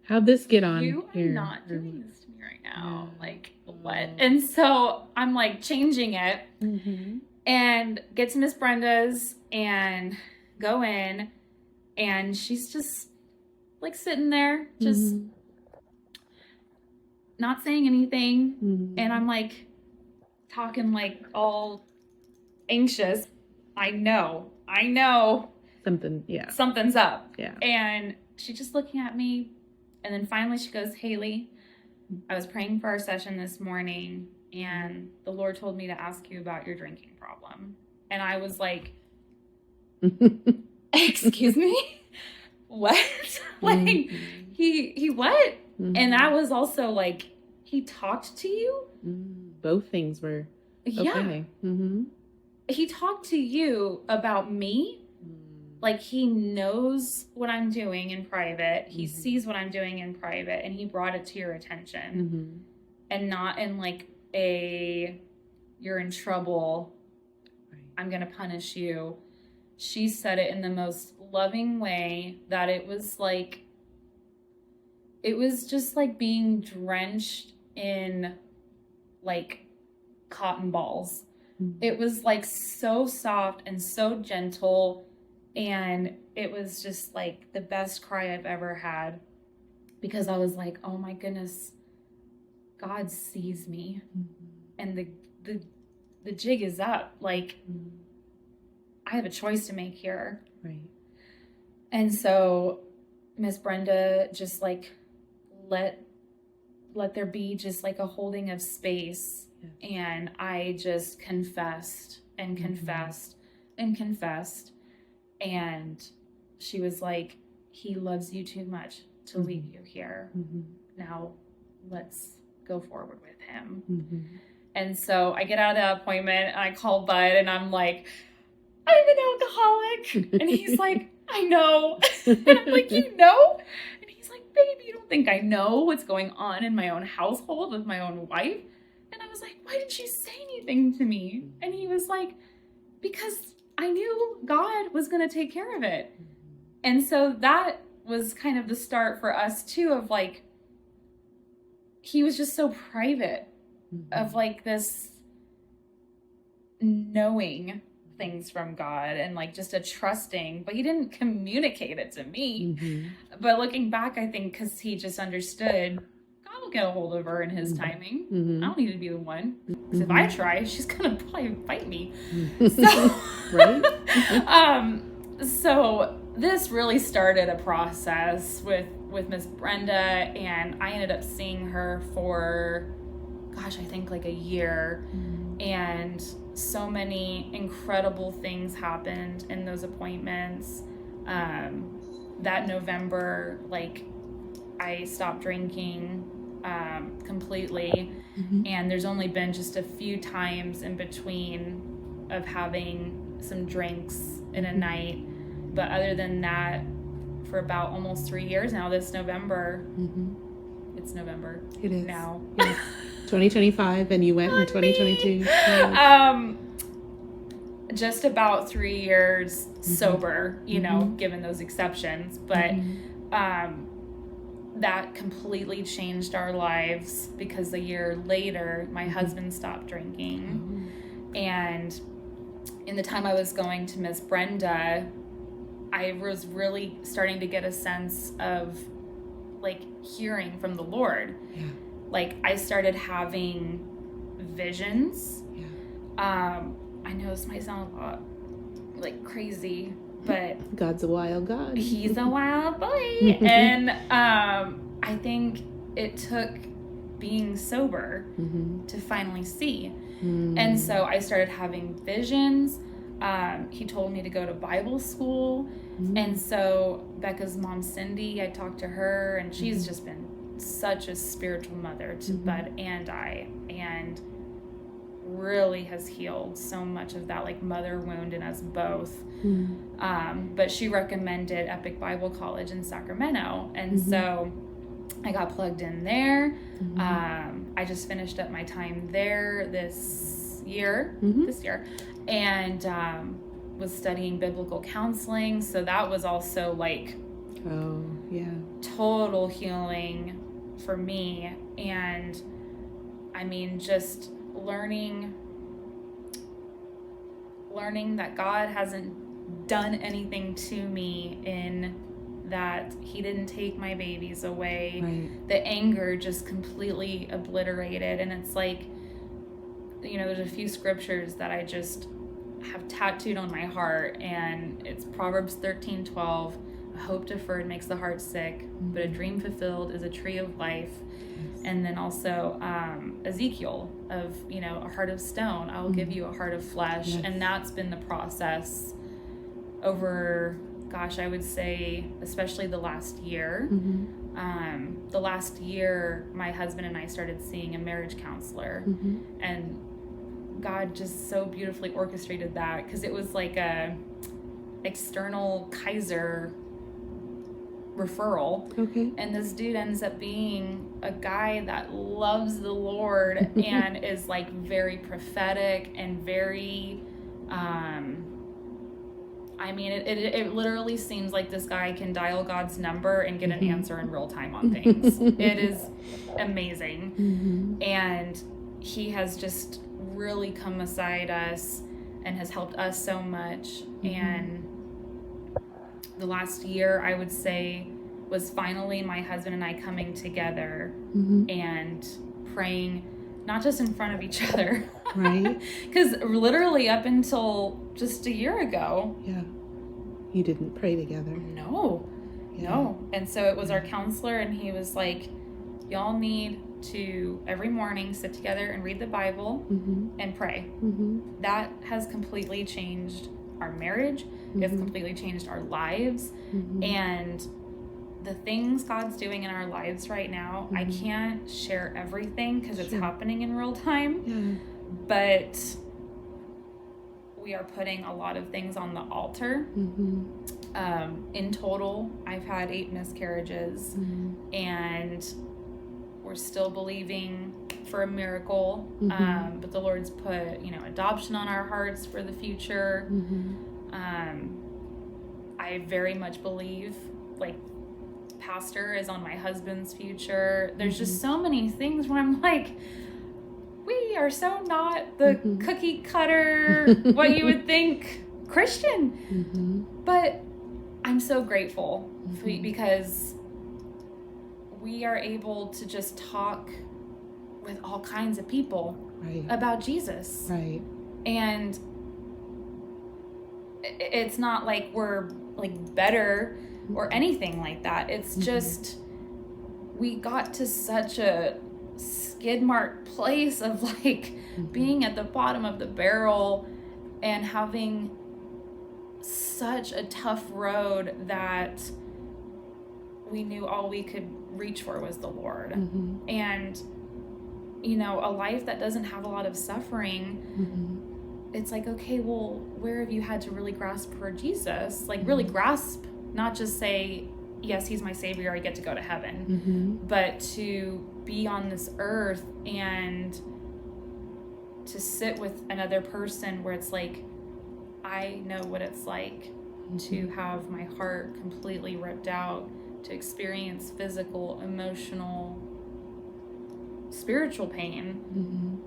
how'd this get on? You here? are not doing this to me right now. Yeah. Like, what? And so I'm like changing it Mm-hmm. and get to Miss Brenda's and go in, and she's just like sitting there, just Mm-hmm. not saying anything. Mm-hmm. And I'm like talking like all anxious. I know something's up. Yeah. And she's just looking at me. And then finally she goes, Haley, I was praying for our session this morning, and the Lord told me to ask you about your drinking problem. And I was like, excuse me? What? Like, Mm-hmm. he what? Mm-hmm. And that was also like, he talked to you? Both things were okay. Yeah. Mm-hmm. He talked to you about me. Like, he knows what I'm doing in private. He Mm-hmm. sees what I'm doing in private, and he brought it to your attention. Mm-hmm. And not in like a, you're in trouble, Right. I'm going to punish you. She said it in the most loving way that it was just like being drenched in like cotton balls. Mm-hmm. It was like so soft and so gentle. And it was just like the best cry I've ever had, because I was like, oh my goodness, God sees me. Mm-hmm. And the jig is up. Like, Mm-hmm. I have a choice to make here. Right. And so Miss Brenda just like let there be just like a holding of space. Yes. And I just confessed and confessed and confessed. And she was like, he loves you too much to leave you here. Mm-hmm. Now let's go forward with him. Mm-hmm. And so I get out of that appointment and I call Bud and I'm like, I'm an alcoholic. And he's like, I know. And I'm like, you know? And he's like, baby, you don't think I know what's going on in my own household with my own wife? And I was like, why didn't you say anything to me? And he was like, because I knew God was going to take care of it. And so that was kind of the start for us too, of like, he was just so private of like this knowing things from God and like just a trusting, but he didn't communicate it to me. Mm-hmm. But looking back, I think because he just understood, God will get a hold of her in his timing. Mm-hmm. I don't need to be the one. Because if I try, she's gonna probably fight me. Mm-hmm. So, Right? So this really started a process with Miss Brenda, and I ended up seeing her for, gosh, I think like a year. And so many incredible things happened in those appointments. That November, like, I stopped drinking completely. Mm-hmm. And there's only been just a few times in between of having some drinks in a night. But other than that, for about almost 3 years now, this November, it's November. It is. Now. Yes. 2025, and you went in 2022. Yes. Just about 3 years sober, you know, given those exceptions. But that completely changed our lives, because a year later, my husband stopped drinking. And in the time I was going to Miss Brenda, I was really starting to get a sense of like hearing from the Lord. Yeah. Like I started having visions. Yeah. I know this might sound a lot like crazy, but God's a wild God. He's a wild boy. And I think it took being sober to finally see. And so I started having visions. He told me to go to Bible school. And so Becca's mom, Cindy, I talked to her, and she's just been such a spiritual mother to Bud and I, and really has healed so much of that like mother wound in us both. But she recommended Epic Bible College in Sacramento, and so I got plugged in there. I just finished up my time there this year, and was studying biblical counseling. So that was also like total healing for me. And I mean, just learning that God hasn't done anything to me, in that He didn't take my babies away. Right. The anger just completely obliterated. And it's like, you know, there's a few scriptures that I just have tattooed on my heart, and it's Proverbs 13:12. A hope deferred makes the heart sick, but a dream fulfilled is a tree of life. And then also Ezekiel of, you know, a heart of stone, I will give you a heart of flesh. Yes. And that's been the process over, gosh, I would say, especially the last year. The last year, my husband and I started seeing a marriage counselor. And God just so beautifully orchestrated that, because it was like a external Kaiser referral. And this dude ends up being a guy that loves the Lord and is like very prophetic and very I mean, it literally seems like this guy can dial God's number and get an answer in real time on things. It is amazing. And he has just really come beside us and has helped us so much. And the last year, I would say, was finally my husband and I coming together and praying, not just in front of each other. Right. Because literally up until just a year ago. You didn't pray together. No. And so it was our counselor, and he was like, y'all need to every morning sit together and read the Bible and pray. That has completely changed our marriage. It's completely changed our lives. And the things God's doing in our lives right now, I can't share everything because it's happening in real time. But we are putting a lot of things on the altar. In total, I've had 8 miscarriages, and we're still believing for a miracle. But the Lord's put, you know, adoption on our hearts for the future. I very much believe, like, pastor is on my husband's future. There's just so many things where I'm like, we are so not the cookie cutter, what you would think Christian. But I'm so grateful because we are able to just talk with all kinds of people about Jesus. And it's not like we're like better or anything like that. It's just, we got to such a skid mark place of like being at the bottom of the barrel and having such a tough road that we knew all we could reach for was the Lord. And, you know, a life that doesn't have a lot of suffering, it's like, okay, well, where have you had to really grasp for Jesus? Like really grasp, not just say, yes, he's my savior, I get to go to heaven, but to be on this earth and to sit with another person where it's like, I know what it's like to have my heart completely ripped out, to experience physical, emotional, spiritual pain.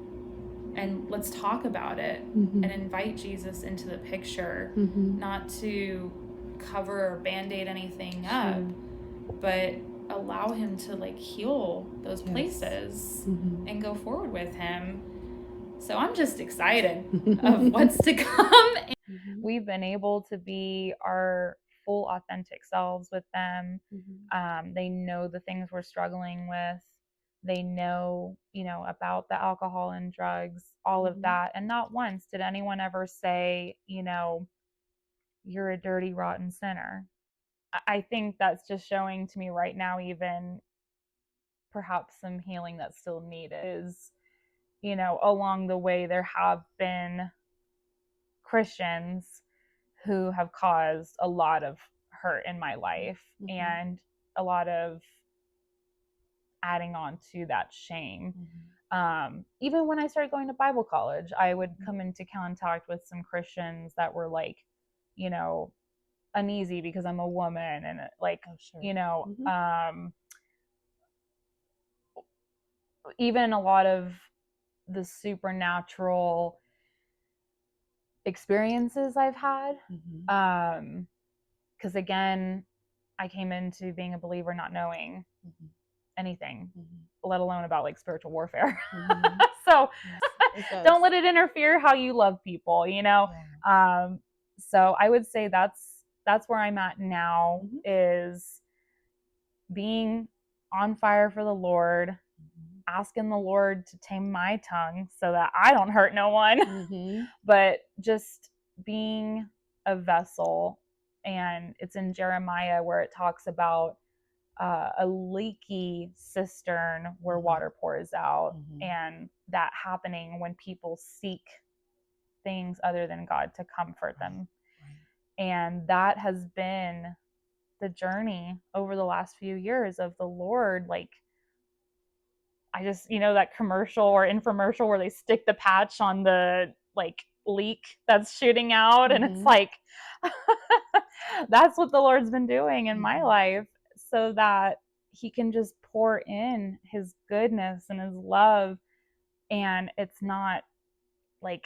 And let's talk about it and invite Jesus into the picture, not to cover or band-aid anything up, but allow him to like heal those places and go forward with him. So I'm just excited of what's to come. We've been able to be our full authentic selves with them. They know the things we're struggling with. They know, about the alcohol and drugs, all of that. And not once did anyone ever say, you're a dirty, rotten sinner. I think that's just showing to me right now, even perhaps some healing that's still needed is, along the way, there have been Christians who have caused a lot of hurt in my life and a lot of adding on to that shame. Even when I started going to Bible college, I would come into contact with some Christians that were like, uneasy because I'm a woman and like, even a lot of the supernatural experiences I've had. Because again, I came into being a believer not knowing anything, let alone about like spiritual warfare. So don't let it interfere how you love people, so I would say that's where I'm at now, is being on fire for the Lord, asking the Lord to tame my tongue so that I don't hurt no one, but just being a vessel. And it's in Jeremiah where it talks about a leaky cistern where water pours out, and that happening when people seek things other than God to comfort them. And that has been the journey over the last few years of the Lord. Like, I just, that commercial or infomercial where they stick the patch on the like leak that's shooting out, and it's like, that's what the Lord's been doing in my life, so that he can just pour in his goodness and his love, and it's not like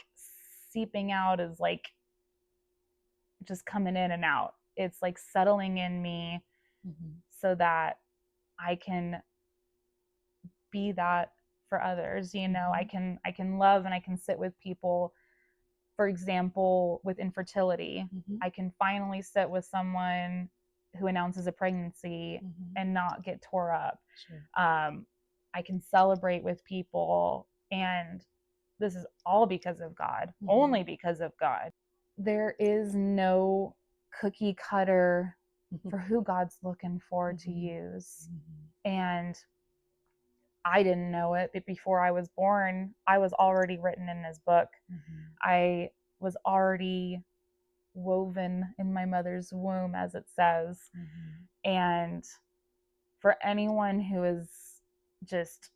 seeping out as like just coming in and out. It's like settling in me so that I can be that for others. I can love and I can sit with people. For example, with infertility, I can finally sit with someone who announces a pregnancy and not get tore up. I can celebrate with people, and this is all because of God, only because of God. There is no cookie cutter for who God's looking for to use. And I didn't know it, but before I was born, I was already written in his book. I was already woven in my mother's womb, as it says. And for anyone who is just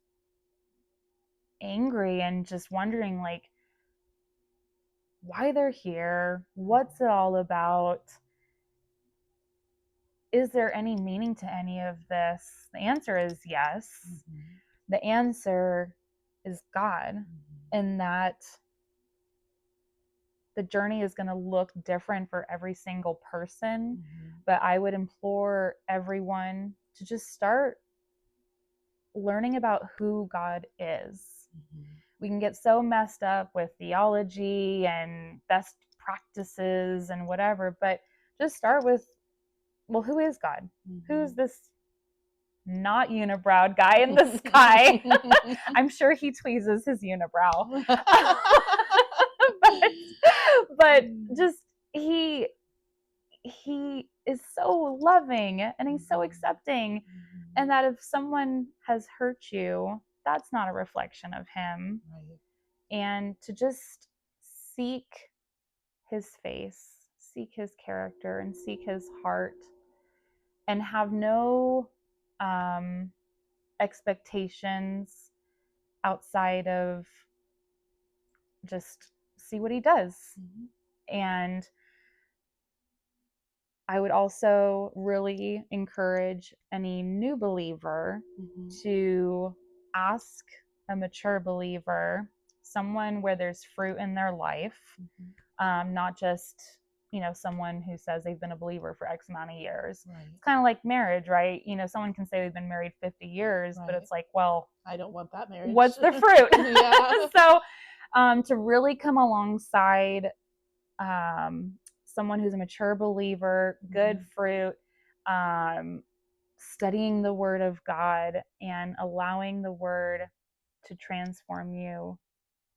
angry and just wondering like why they're here, what's it all about, is there any meaning to any of this? The answer is yes. The answer is God, and that the journey is going to look different for every single person. But I would implore everyone to just start learning about who God is. We can get so messed up with theology and best practices and whatever, but just start with, well, who is God? Who's this not unibrowed guy in the sky? I'm sure he tweezes his unibrow. but just he is so loving and he's so accepting, and that if someone has hurt you, that's not a reflection of him. And to just seek his face, seek his character, and seek his heart, and have no expectations outside of just see what he does. And I would also really encourage any new believer to ask a mature believer, someone where there's fruit in their life, not just someone who says they've been a believer for X amount of years. Right. It's kind of like marriage, right? Someone can say they've been married 50 years, but it's like, well, I don't want that marriage. What's the fruit? Yeah. So to really come alongside someone who's a mature believer, good fruit, studying the Word of God and allowing the Word to transform you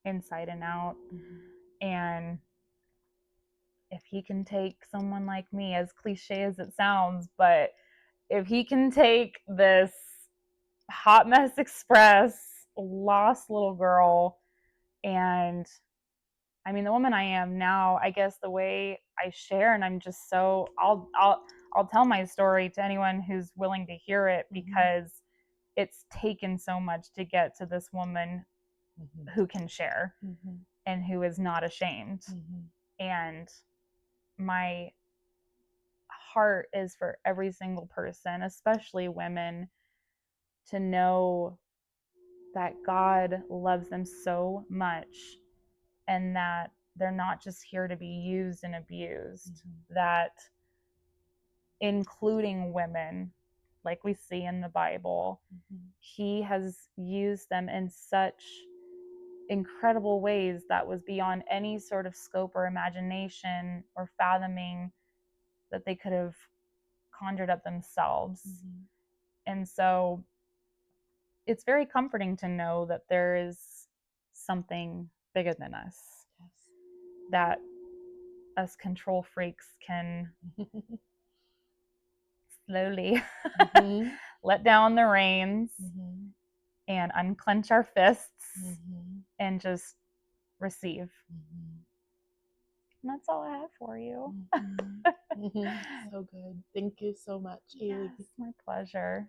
inside and out. And if he can take someone like me, as cliche as it sounds, but if he can take this hot mess express, lost little girl, and I mean, the woman I am now, I guess the way I share, and I'm just so, I'll tell my story to anyone who's willing to hear it, because it's taken so much to get to this woman who can share and who is not ashamed. And my heart is for every single person, especially women, to know that God loves them so much, and that they're not just here to be used and abused, that including women, like we see in the Bible, he has used them in such incredible ways that was beyond any sort of scope or imagination or fathoming that they could have conjured up themselves. And so it's very comforting to know that there is something bigger than us, that us control freaks can slowly let down the reins and unclench our fists and just receive. And that's all I have for you. So good. Thank you so much, Haley. Yes, my pleasure.